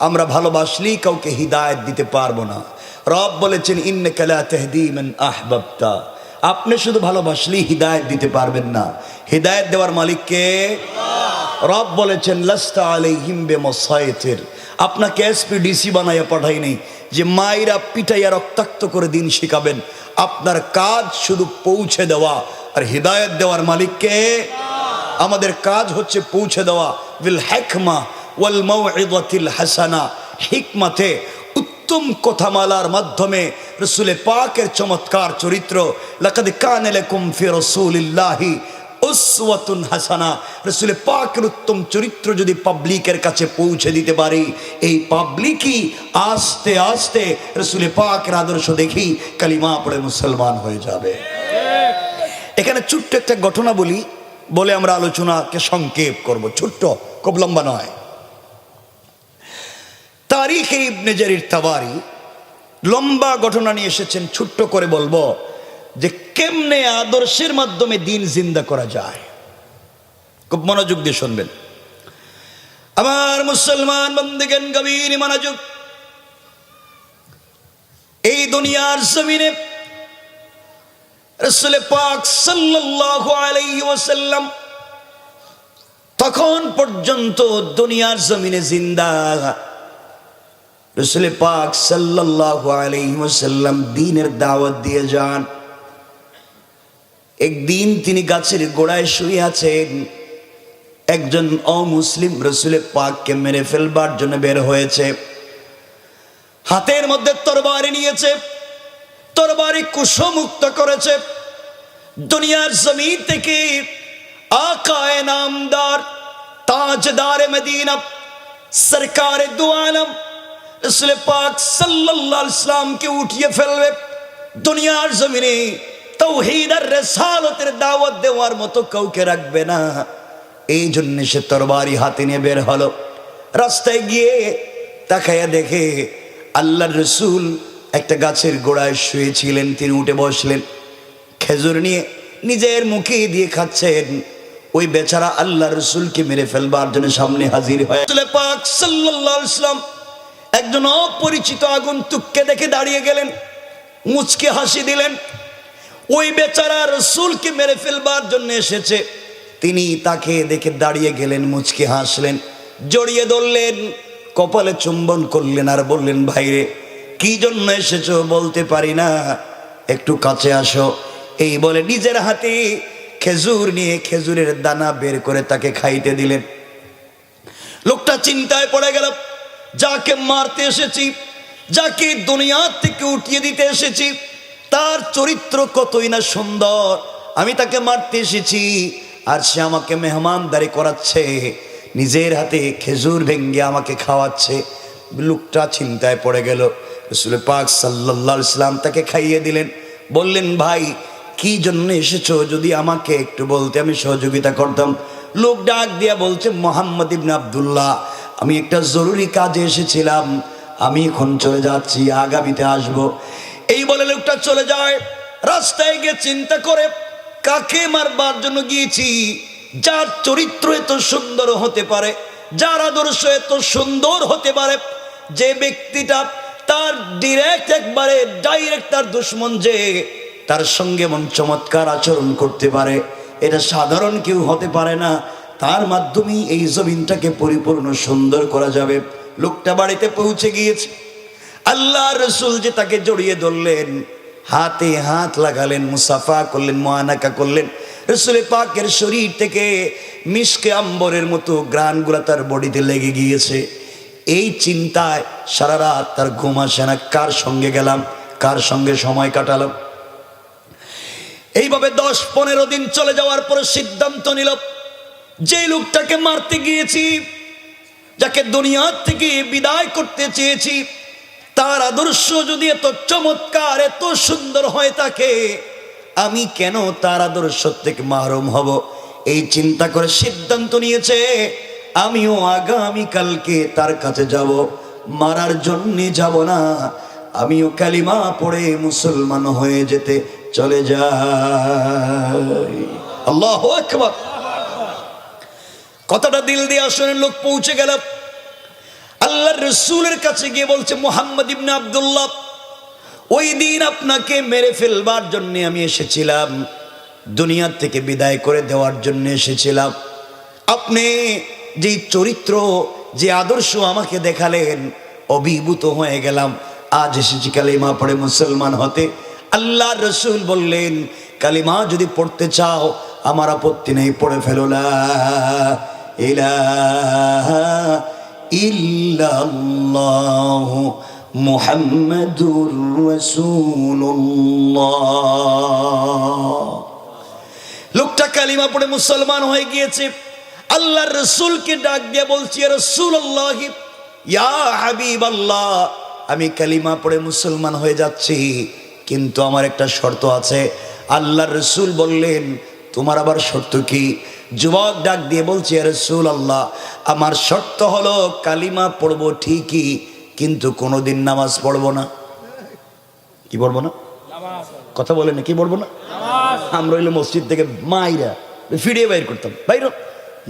আমরা ভালোবাসলেই কাউকে হিদায়াত দিতে পারবো না। রব বলেছেন ইন্নাকা লা তাহদি মান আহবাবতা, আপনি শুধু ভালোবাসলেই হিদায়াত দিতে পারবেন না, হিদায়াত দেওয়ার মালিক কে? রব বলেছেন লাস্তা আলাইহিম বিমুসাইতির, আপনাকে এসপিডিসি বানাইয়া পাঠাই নাই যে মাইরা পিটাইয়া রক্তাক্ত করে দিন শিখাবেন। আপনার কাজ শুধু পৌঁছে দেওয়া, আর হিদায়াত দেওয়ার মালিক কে? আমাদের কাজ হচ্ছে পৌঁছে দেওয়া। বিল হিকমা ওয়াল মাউইযাতিল হাসানা, হিকমতে উত্তম কথামালার মাধ্যমে রাসূল পাকের চমৎকার চরিত্র। লাকাদ কানা লাকুম ফি রাসূলিল্লাহি উসওয়াতুন হাসানা, রাসূল পাকের উত্তম চরিত্র যদি পাবলিকের কাছে পৌঁছে দিতে পারি, এই পাবলিকই আস্তে আস্তে রাসূল পাকের আদর্শ দেখি কালিমা পড়ে মুসলমান হয়ে যাবে। এখানে ছোট্ট একটা ঘটনা বলে আমরা আলোচনাকে সংক্ষেপ করব, ছোট্ট, খুব লম্বা নয়। তারিখে ইবনে জারির তাবারি লম্বা ঘটনা নিয়ে এসেছেন, ছোট্ট করে বলবো যে কেমনে আদর্শের মাধ্যমে দিন জিন্দা করা যায়। খুব মনোযোগ দিয়ে শুনবেন আমার মুসলমান বন্দেগান, গভীর মনোযোগ। এই দুনিয়ার জমিনে রাসূল পাক সাল্লাল্লাহু আলাইহি ওয়াসাল্লাম তখন পর্যন্ত দুনিয়ার জমিনে জিন্দা। রাসূল পাক সাল্লাল্লাহু আলাইহি ওয়াসাল্লাম দ্বীনের দাওয়াত দিয়ে যান। একদিন তিনি গাছের গোড়ায় শুয়ে আছেন, একজন অমুসলিম রাসূল পাককে মেরে ফেলবার জন্য বের হয়েছে। হাতের মধ্যে তরবারি নিয়েছে, তরবারি কুশমুক্ত করেছে। দুনিয়ার জমিন থেকে আকায়ে নামদার, তাজদারে মদিনা, সরকারে দু আলম রাসূল পাক সাল্লাল্লাহু আলাইহি ওয়াসাল্লামকে উঠিয়ে ফেলবে। দুনিয়ার জমিনে তাওহীদ আর রিসালাতের দাওয়াত দেওয়ার মতো কাউকে রাখবে না। এই জন্য সে তরবারি হাতে নিয়ে বের হলো। রাস্তায় গিয়ে তাকায়া দেখে আল্লাহর রাসূল একটা গাছের গোড়ায় শুয়েছিলেন। তিনি উঠে বসলেন, খেজুর নিয়ে নিজের মুখে দিয়ে খাচ্ছেন। ওই বেচারা আল্লাহর রাসূলকে মেরে ফেলবার জন্য সামনে হাজির হয়। রাসূল পাক সাল্লাল্লাহু আলাইহি ওয়াসাল্লাম একজন অপরিচিত আগন্তুককে দেখে দাঁড়িয়ে গেলেন, মুচকে হাসি দিলেন। ওই বেচারা রাসূলকে মেরে ফেলবার জন্য এসেছে, তিনি তাকে দেখে দাঁড়িয়ে গেলেন, মুচকে হাসলেন, জড়িয়ে ধরলেন, কপালে চুম্বন করলেন আর বললেন, ভাইরে কি জন্য এসেছো বলতে পারি না, একটু কাছে আসো। এই বলে নিজের হাতে খেজুর নিয়ে খেজুরের দানা বের করে তাকে খাইতে দিলেন। লোকটা চিন্তায় পড়ে গেল, যাকে মারতে এসেছি, যাকে দুনিয়া থেকে উঠিয়ে দিতে এসেছি, তার চরিত্র কতই না সুন্দর, আমি তাকে মারতে এসেছি আর সে আমাকে মেহমানদারি করাচ্ছে, নিজের হাতে খেজুর ভেঙ্গে আমাকে খাওয়াচ্ছে। লোকটা চিন্তায় পড়ে গেল। রাসূল পাক সাল্লাল্লাহু আলাইহি ওয়াসাল্লাম তাকে খাইয়ে দিলেন। বললেন, ভাই কি জন্য এসেছো যদি আমাকে একটু বলতে, আমি সহযোগিতা করতাম। লোক ডাক দিয়া বলছে, মুহাম্মদ ইবনে আব্দুল্লাহ, আমি একটা জরুরি কাজে এসেছিলাম, আমি এখন চলে যাচ্ছি, আগামীতে আসব। এই বলে লোকটা চলে যায়। রাস্তায় গিয়ে চিন্তা করে, কাকে মারবার জন্য গিয়েছি, যার চরিত্র এত সুন্দর হতে পারে, যার আদর্শ এত সুন্দর হতে পারে, যে ব্যক্তিটা তার ডাইরেক্ট তার দুশমন, যে তার সঙ্গে মন চমৎকার আচরণ করতে পারে, এটা সাধারণ কেউ হতে পারে না। তার মাধ্যমেই এই জমিনটাকে পরিপূর্ণ সুন্দর করা যাবে। লোকটা বাড়িতে পৌঁছে গিয়েছে। আল্লাহর রাসূল যে তাকে জড়িয়ে ধরলেন, হাতে হাত লাগালেন, মুসাফা করলেন, মুআনাকা করলেন। রাসূল পাকের শরীর থেকে মিশকে আম্বরের মতো গ্রানগুলা তার বডিতে লেগে গিয়েছে। এই চিন্তায় সারা রাত তার ঘুম আসে না, কার সঙ্গে গেলাম, কার সঙ্গে সময় কাটালাম। এইভাবে 10-15 দিন চলে যাওয়ার পরে সিদ্ধান্ত নিল, যে লোকটাকে মারতে গিয়েছি, যাকে দুনিয়া থেকে বিদায় করতে চেয়েছি, তার আদর্শ যদি এত চমৎকার এত সুন্দর হয়ে থাকে, আমি কেন তার আদর্শ থেকে মাহরুম হব। এই চিন্তা করে সিদ্ধান্ত নিয়েছে, আমিও আগামীকালকে তার কাছে যাব, মারার জন্য যাব না, আমিও কালিমা পড়ে মুসলমান হয়ে যেতে চলে যাই। আল্লাহু আকবার। কথাটা দিল দিয়ে শুনে লোক পৌঁছে গেল। আল্লাহর রাসূলের কাছে গিয়ে বলছে, মুহাম্মদ ইবনে আব্দুল্লাহ, ওই দিন আপনাকে মেরে ফেলবার জন্য আমি এসেছিলাম, দুনিয়া থেকে বিদায় করে দেওয়ার জন্য এসেছিলাম। আপনি যে চরিত্র, যে আদর্শ আমাকে দেখালেন, অভিভূত হয়ে গেলাম। আজ এসেছি কালিমা পড়ে মুসলমান হতে। আল্লাহ রসুল বললেন, কালিমা যদি পড়তে চাও আমার আপত্তি নেই, পড়ে ফেলো লা ইলাহা ইল্লাল্লাহু মুহাম্মাদুর রাসূলুল্লাহ। লোকটা কালিমা পড়ে মুসলমান হয়ে গিয়েছে। আল্লাহর রসুলকে ডাক দিয়ে বলছি, ইয়া রাসূলুল্লাহ, ইয়া হাবিবাল্লাহ, আমি কালিমা পড়ে মুসলমান হয়ে যাচ্ছি, কিন্তু আমার একটা শর্ত আছে। আল্লাহর রসুল বললেন, তোমার আবার শর্ত কি? যুবক ডাক দিয়ে বলছে, ইয়া রাসূলুল্লাহ, আমার শর্ত হলো কালিমা পড়বো ঠিকই, কিন্তু কোনোদিন নামাজ পড়বো না। কি পড়বো না? কথা বলেন, কি পড়বো না? আমরা হইলে মসজিদ থেকে মাইরা ফিরিয়ে বাইর করতাম, বাইর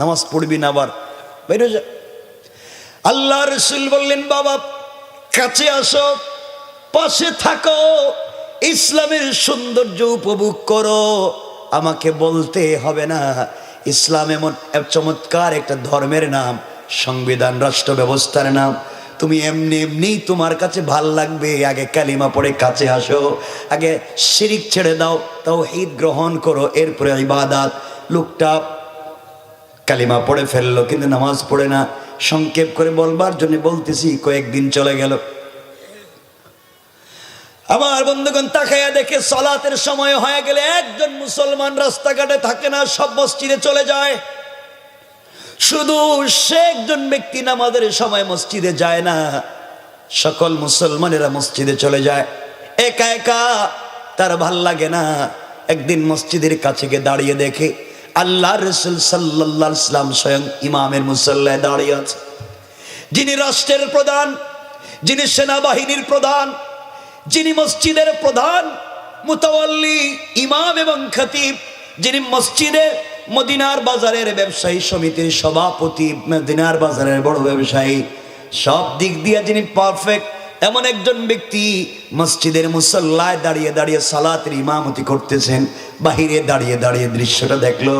নামাজ পড়বি না, আবার বাইর যা। আল্লাহ রসুল বললেন, বাবা কাছে আসো, পাশে থাকো, ইসলামের সৌন্দর্য উপভোগ করো। আমাকে বলতে হবে না, ইসলাম এমন চমৎকার একটা ধর্মের নাম, সংবিধান, রাষ্ট্র ব্যবস্থার নাম। তুমি এমনি এমনি তোমার কাছে ভাল লাগবে। আগে কালিমা পড়ে কাছে আসো, আগে শিরিক ছেড়ে দাও, তাওহীদ গ্রহণ করো, এরপরে ইবাদত। লোকটা কালিমা পড়ে ফেললো, কিন্তু নামাজ পড়ে না। সংক্ষেপ করে বলবার জন্য বলতেছি, কয়েকদিন চলে গেল। আমার বন্ধুগণ তাকায়া দেখে সালাতের সময় হয়ে গেলে একজন মুসলমান রাস্তাঘাটে থাকে না, সব মসজিদে চলে যায়। শুধু সে একজন ব্যক্তি নামাজের সময় মসজিদে যায় না, সকল মুসলমানেরা মসজিদে চলে যায়। একা একা তার ভাল লাগে না। একদিন মসজিদের কাছে গিয়ে দাঁড়িয়ে দেখে আল্লাহ রসুল সাল্লাল্লাহু আলাইহি ওয়াসাল্লাম স্বয়ং ইমামের মুসল্লায় দাঁড়িয়ে আছে। যিনি রাষ্ট্রের প্রধান, যিনি সেনাবাহিনীর প্রধান, যিনি মসজিদের প্রধান মুতাওয়াল্লি, ইমাম এবং খতিব, যিনি মসজিদে মদিনার বাজারের ব্যবসায়ী সমিতির সভাপতি, মদিনার বাজারের বড় ব্যবসায়ী, সব দিক দিয়ে যিনি পারফেক্ট, এমন একজন ব্যক্তি মসজিদের মুসল্লায় দাঁড়িয়ে দাঁড়িয়ে সালাতের ইমামতি করতেছেন। বাহিরে দাঁড়িয়ে দাঁড়িয়ে দৃশ্যটা দেখলো।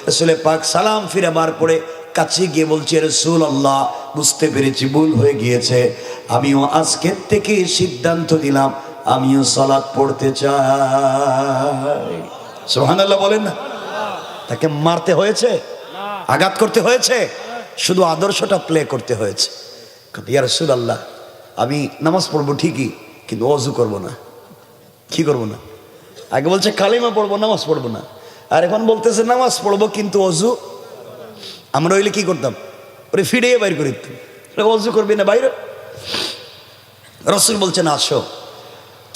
রাসূল পাক সালাম ফিরাবার পরে কাছে গিয়ে বলছে, রাসূলুল্লাহ, বুঝতে পেরেছি ভুল হয়ে গিয়েছে, আমিও আজকের থেকে সিদ্ধান্ত নিলাম আমিও সালাত পড়তে চাই। সুবহানাল্লাহ বলেন না? তাকে মারতে হয়েছে, আঘাত করতে হয়েছে, শুধু আদর্শটা প্লে করতে হয়েছে। ইয়া রাসূলুল্লাহ, আমি নামাজ পড়বো ঠিকই, কিন্তু ওযু করব না। কি করব না? আগে বলছে কালিমা পড়বো, নামাজ পড়বো না, আর এখন বলতেছে নামাজ পড়বো কিন্তু ওযু। আমরা হইলে কি করতাম? ওরে ফিরিয়ে বাইর করে দিতাম, ওযু করবি না, বাইরে। রাসূল বলছেন, আসো,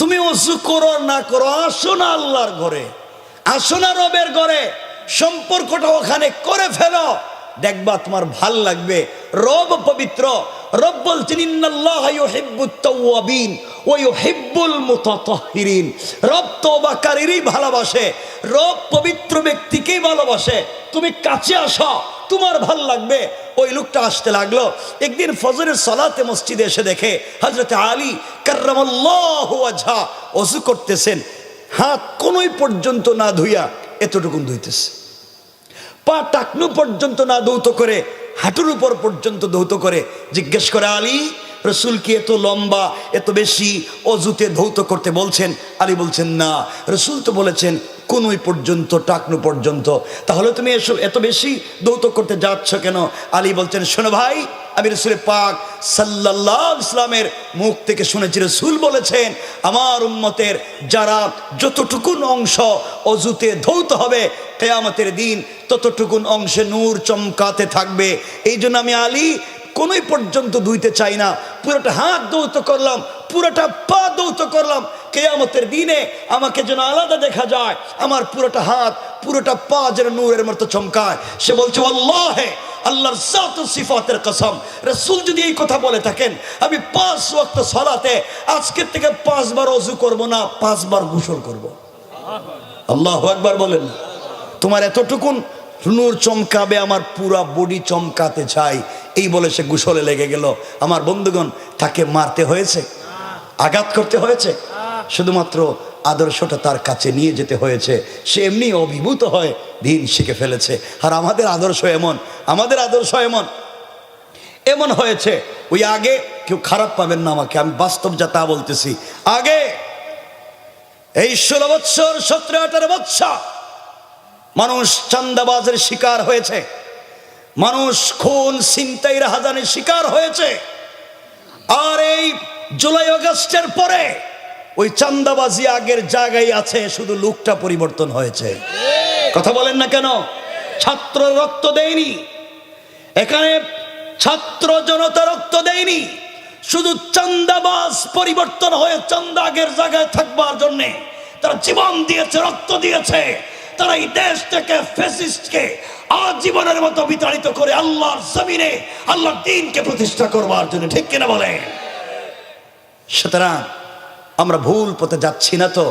তুমি ওযু করো না করো, আসো না আল্লাহর ঘরে, আসো না রবের ঘরে, সম্পর্কটা ওখানে করে ফেলো, দেখবা তোমার ভাল লাগবে। রব পবিত্র, রব বলছেন ইন্নাল্লাহা ইউহিব্বুত তাওয়াবিন ওয়া ইউহিব্বুল মুতাতাহহিরিন। রব তওবাকারীরই ভালোবাসে, রব পবিত্র ব্যক্তিকেই ভালোবাসে। তুমি কাছে আসো, তোমার ভাল লাগবে। ওই লোকটা আসতে লাগলো। একদিন ফজরের সালাতে মসজিদে এসে দেখে হযরত আলী কাররামাল্লাহু ওয়াজহা ওযু করতেছেন, হাত কোনই পর্যন্ত না ধুইয়া এতটুকুন ধুইতেছে, পা টাকনু পর্যন্ত না ধৌত করে হাঁটুর উপর পর্যন্ত ধৌত করে। জিজ্ঞেস করে, আলী, রসুল কি এত লম্বা এত বেশি অজুতে ধৌত করতে বলছেন? আলী বলছেন, না, রসুল তো বলেছেন কোনই পর্যন্ত, টাকনু পর্যন্ত, তাহলে তুমি এসব এত বেশি ধৌত করতে যাচ্ছ কেন? আলী বলছেন, শোনো ভাই, আমি রসুল পাক সাল্লাল্লাহু আলাইহি ওয়াসাল্লামের মুখ থেকে শুনেছি, রসুল বলেছেন আমার উম্মতের যারা যতটুকুন অংশ অজুতে ধৌত হবে কিয়ামতের দিন ততটুকুন অংশে নূর চমকাতে থাকবে। এই জন্য আমি আলী কোনই পর্যন্ত ধুইতে চাই না, পুরোটা হাত ধৌত করলাম, পুরোটা পা ধৌত করলাম, কিয়ামতের দিনে আমাকে যেন আলাদা দেখা যায়, আমার পুরোটা হাত পুরোটা পা যেন নূরের মতো চমকায়। সে বলছে, আল্লাহে, আল্লাহর জাত ও সিফাতের কসম, রাসূল যদি এই কথা বলে থাকেন, আমি 5 ওয়াক্ত সালাতে আজকের থেকে 5 বার ওযু করব না, 5 বার গোসল করব। আল্লাহু আকবার বলেন। তোমার এতটুকুন নূর চমকাবে, আমার পুরা বডি চমকাতে চাই, এই বলে সে গোসলে লেগে গেল। আমার বন্ধুগণ, তাকে মারতে হয়েছে, আঘাত করতে হয়েছে, শুধুমাত্র আদর্শটা তার কাছে নিয়ে যেতে হয়েছে, সে এমনি অভিভূত হয় দিন শিখে ফেলেছে। আর আমাদের আদর্শ এমন, আমাদের আদর্শ এমন এমন হয়েছে, ওই আগে কেউ খারাপ পাবেন না আমাকে, আমি বাস্তব যা তা বলতেছি। আগে এই 16 বৎসর 17-18 বৎসর মানুষ চাঁদাবাজের শিকার হয়েছে, মানুষ খুন ছিনতাই রাহাজানির শিকার হয়েছে। আর এই জুলাই আগস্টের পরে ওই চাঁদাবাজি আগের জায়গায় আছে, শুধু লুকটা পরিবর্তন হয়েছে। কথা বলেন না কেন? ছাত্র রক্ত দেয়নি এখানে, ছাত্র জনতা রক্ত দেয়নি, শুধু চাঁদাবাজ পরিবর্তন হয়ে চাঁদা আগের জায়গায় থাকবার জন্যে তারা জীবন দিয়েছে, রক্ত দিয়েছে। তারা এই দেশ থেকে ফ্যাসিস্টকে আজীবনের মতো বিতাড়িত করে আল্লাহর জমিনে আল্লাহর দ্বীনকে প্রতিষ্ঠা করবার জন্য, ঠিক কিনা বলে? সুতরাং আমরা ভুল পথে যাচ্ছি না তো,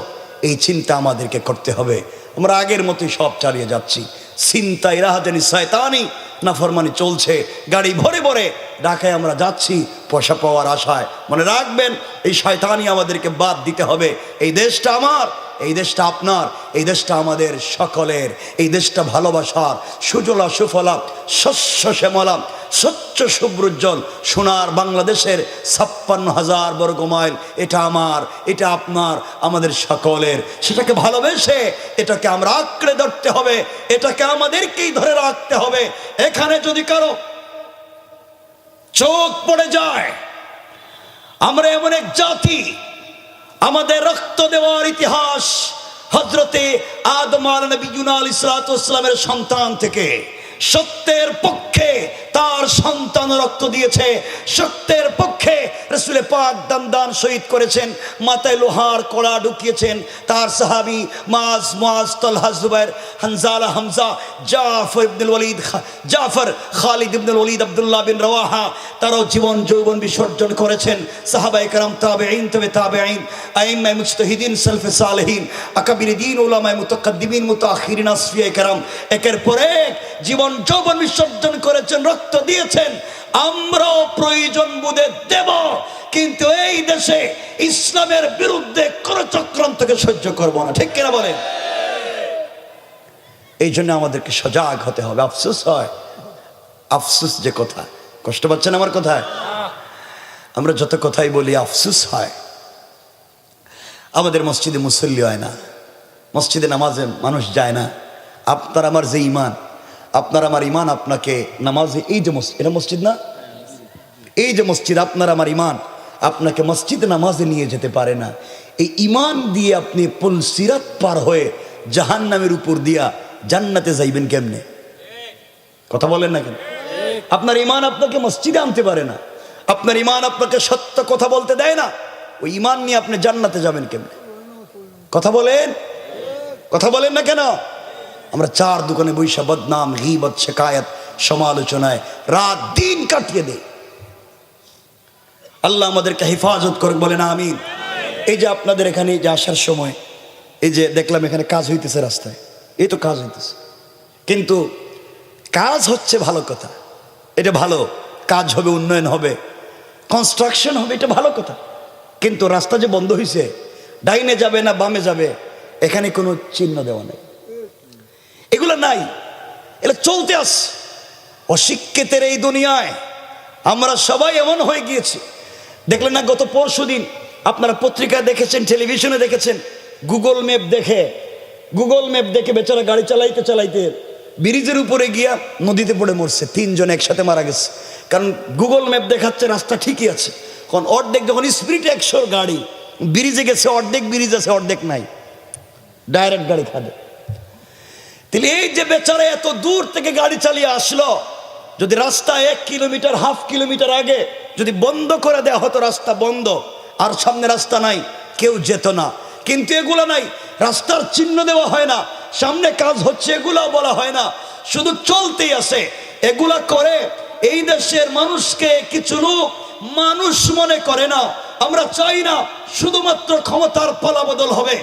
এই চিন্তা আমাদেরকে করতে হবে। আমরা আগের মতোই সব চালিয়ে যাচ্ছি, ছিনতাই রাহাজানি শয়তানি নাফরমানি চলছে, গাড়ি ভরে ভরে ঢাকায় আমরা যাচ্ছি পয়সা পাওয়ার আশায়। মনে রাখবেন, এই শয়তানি আমাদেরকে বাদ দিতে হবে। এই দেশটা আমার, এই দেশটা আপনার, এই দেশটা আমাদের সকলের, এই দেশটা ভালোবাসার, সুজলা সুফলা শস্য শ্যামলা স্বচ্ছ শুভ্রোজ্জ্বল সোনার বাংলাদেশের 56,000 বর্গ মাইল, এটা আমার, এটা আপনার, আমাদের সকলের। সেটাকে ভালোবেসে এটাকে আমরা আঁকড়ে ধরতে হবে, এটাকে আমাদেরকেই ধরে রাখতে হবে। এখানে যদি কারো চোখ পড়ে যায়, আমরা এমন এক জাতি, আমাদের রক্ত দেওয়ার ইতিহাস হযরতে আদম আলাইহিস সালামের সন্তান থেকে সত্যের পক্ষে তার সন্তান রক্ত দিয়েছে, সত্যের পক্ষে রাসূল পাক দান শহীদ করেছেন, মাথায় লোহার কড়া ঢুকিয়েছেন তার সাহাবী মুআজ তালহা জুবাইর হানজালা হামজা জাফর ইবনুল ওয়ালিদ জাফর খালিদ ইবনুল ওয়ালিদ আব্দুল্লাহ বিন রাওয়াহা, তারাও জীবন যৌবন বিসর্জন করেছেন। সাহাবায়ে কেরাম, তাবেঈন, তবে তাবেঈন, আইম্মায়ে মুজতাহিদিন, সালফে সালেহিন, আকাবির দ্বীন, উলামায়ে মুতাকাদ্দিমিন, মুতাআখিরিন, আসফিয়ায়ে কেরাম একের পর এক জীবন যৌবন বিসর্জন করেছেন, রক্ত দিয়েছেন। আমরাও প্রয়োজন বোধে দেব, কিন্তু এই দেশে ইসলামের বিরুদ্ধে কোন চক্রান্তকে সহ্য করব না, ঠিক কিনা বলেন? এই জন্য আমাদেরকে সজাগ হতে হবে। আফসোস হয়, আফসোস যে কথা, কষ্ট পাচ্ছেন আমার কথায়? আমরা যত কথাই বলি আফসোস হয়। আমাদের মসজিদে মুসল্লি হয় না, মসজিদে নামাজে মানুষ যায় না। আপনার আমার যে ইমান, আপনার আমার ইমান আপনাকে নামাজে, এই যে মসজিদ, এটা মসজিদ না, এই যে মসজিদ, আপনার আমার ইমান আপনাকে মসজিদে নামাজে নিয়ে যেতে পারে না। এই ইমান দিয়ে আপনি পুলসিরাত পার হয়ে জাহান্নামের উপর দিয়া জান্নাতে যাইবেন কেমনে? কথা বলেন না কেন? আপনার ইমান আপনাকে মসজিদে আনতে পারে না, আপনার ইমান আপনাকে সত্য কথা বলতে দেয় না। ওই ইমান নিয়ে আপনি জান্নাতে যাবেন কেমনে? কথা বলেন, কথা বলেন না কেন? আমরা চার দোকানে বৈশা বদনাম, গীবত, শিকায়াত, সমালোচনায় রাত দিন কাটিয়ে দেই। আল্লাহ আমাদেরকে হেফাজত করুক, বলেন আমিন। এই যে আপনাদের এখানে যে আসার সময়, এই যে দেখলাম এখানে কাজ হইতেছে রাস্তায়, এই তো কাজ হইতেছে, কিন্তু কাজ হচ্ছে ভালো কথা, এটা ভালো কাজ হবে, উন্নয়ন হবে, কনস্ট্রাকশন হবে, এটা ভালো কথা। কিন্তু রাস্তা যে বন্ধ হয়েছে, ডাইনে যাবে না বামে যাবে, এখানে কোনো চিহ্ন দেওয়া নেই, এগুলো নাই, এগুলো চলতে আসছে। অশিক্ষিতের এই দুনিয়ায় আমরা সবাই এমন হয়ে গিয়েছি। দেখলেন না গত পরশুদিন আপনারা পত্রিকায় দেখেছেন, টেলিভিশনে দেখেছেন, গুগল ম্যাপ দেখে বেচারা গাড়ি চালাইতে চালাইতে ব্রিজের উপরে গিয়া নদীতে পড়ে মরছে, 3 জন একসাথে মারা গেছে। কারণ গুগল ম্যাপ দেখাচ্ছে রাস্তা ঠিকই আছে, কারণ অর্ধেক যখন স্পিড 100 গাড়ি ব্রিজে গেছে, অর্ধেক ব্রিজ আছে অর্ধেক নাই, ডাইরেক্ট গাড়ি খাবে। তাহলে এই যে বেচারা এত দূর থেকে গাড়ি চালিয়ে আসলো, যদি রাস্তা 1 কিলোমিটার, হাফ কিলোমিটার আগে যদি বন্ধ করে দেওয়া হতো, রাস্তা বন্ধ আর সামনে রাস্তা নাই, কেউ যেত না। কিন্তু এগুলো নাই, রাস্তার চিহ্ন দেওয়া হয় না, সামনে কাজ হচ্ছে এগুলো বলা হয় না, শুধু চলতেই আছে। এগুলা করে এই দেশের মানুষকে কিছু লোক মানুষ মনে করে না। আমরা চাই না শুধুমাত্র ক্ষমতার পালাবদল হবে,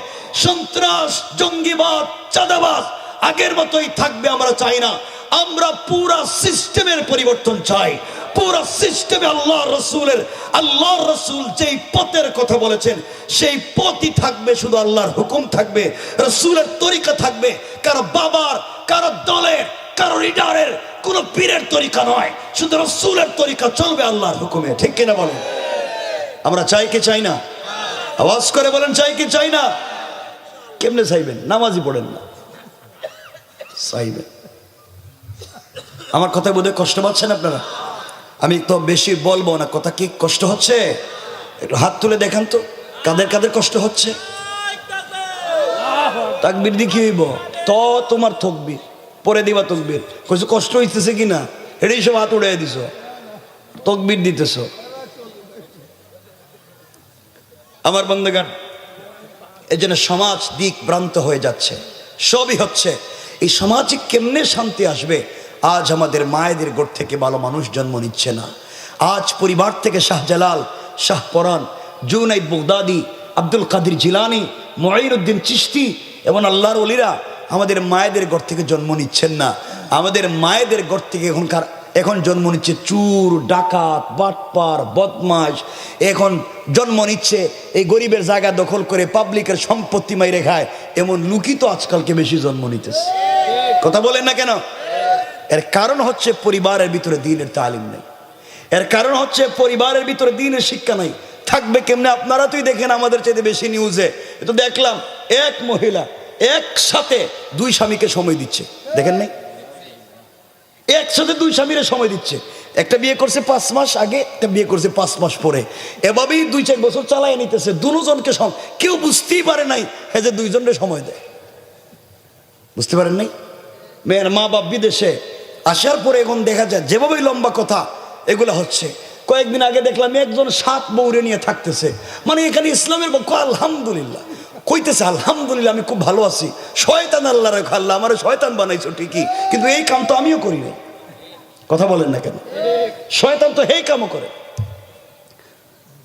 সন্ত্রাস, জঙ্গিবাদ, চাঁদাবাজ আগের মতোই থাকবে, আমরা চাই না। আমরা পুরা সিস্টেমের পরিবর্তন চাই, পুরো সিস্টেমে আল্লাহর রসুল যেই পথের কথা বলেছেন সেই পথই থাকবে, শুধু আল্লাহর হুকুম থাকবে, রসুলের তরিকা থাকবে। কারো বাবার, কারো দলের, কারো লিডারের, কোন পীরের তরিকা নয়, শুধু রসুলের তরিকা চলবে আল্লাহর হুকুমে। ঠিক কিনা বলেন? আমরা চাই কি চাই না? আওয়াজ করে বলেন, চাই কি চাই না? কেমনে চাইবেন? নামাজই পড়েন না, চাইবেন। আমার কথা বোধহয় কষ্ট পাচ্ছেন আপনারা? আমি তো বেশি বলবো না। কথা কি কষ্ট হচ্ছে? একটু হাত তুলে দেখান তো, কাদের কাদের কষ্ট হচ্ছে? তাকবীর দেখি হইব তো তোমার তকবীর পরে দিবা। তকবীর কইছো কষ্ট হইতেছে কিনা, এটাই সব হাত উড়াই দিছ, তকবীর দিতেছ। আমার বন্ধুগণ, এই জন্য সমাজ দিক ভ্রান্ত হয়ে যাচ্ছে, সবই হচ্ছে। এই সমাজে কেমনে শান্তি আসবে? আজ আমাদের মায়েদের গোট থেকে ভালো মানুষ জন্ম নিচ্ছে না। আজ পরিবার থেকে শাহজালাল, শাহপরান, জুনাইদ বাগদাদি, আব্দুল কাদের জিলানি, মুঈনুদ্দিন চিশতি এবং আল্লাহর ওলিরা আমাদের মায়েদের ঘর থেকে জন্ম নিচ্ছেন না। আমাদের মায়েদের ঘর থেকে এখন জন্ম নিচ্ছে চুর, ডাকাত, বাটপার, বদমাশ। এখন জন্ম নিচ্ছে এই গরিবের জায়গা দখল করে পাবলিকের সম্পত্তি মাইরে খায়, এমন লুকি তো আজকালকে বেশি জন্ম নিতেছে। কথা বলেন না কেন? এর কারণ হচ্ছে পরিবারের ভিতরে দ্বীনের তালিম নেই। এর কারণ হচ্ছে পরিবারের ভিতরে দ্বীনের শিক্ষা নাই। থাকবে কেমনে? আপনারা তুই দেখেন আমাদের চাইতে বেশি নিউজে তো দেখলাম এক মহিলা একসাথে দুই স্বামীকে সময় দিচ্ছে। দেখেন নাই? একসাথে দুই স্বামীরে সময় দিচ্ছে। একটা বিয়ে করছে 5 মাস আগে, একটা বিয়ে করছে 5 মাস পরে। এভাবেই 2-4 বছর চালায় নিতেছে দুজনকে। কেউ বুঝতেই পারে নাই যে দুইজনের সময় দেয়। বুঝতে পারেন নাই? মেয়ের মা বাপ বিদেশে আসার পরে এখন দেখা যায় যেভাবেই লম্বা কথা এগুলো হচ্ছে। কয়েকদিন আগে দেখলাম একজন 7 বউরে নিয়ে থাকতেছে। মানে এখানে ইসলামের পক্ষ আলহামদুলিল্লাহ কইতেছে, আলহামদুলিল্লাহ আমি খুব ভালো আছি। শয়তান আল্লাহ রেখা, আল্লাহ আমার শয়তান বানাইছো ঠিকই, কিন্তু এই কাম তো আমিও করি নাই। কথা বলেন না কেন? শয়তান তো এই কামও করে।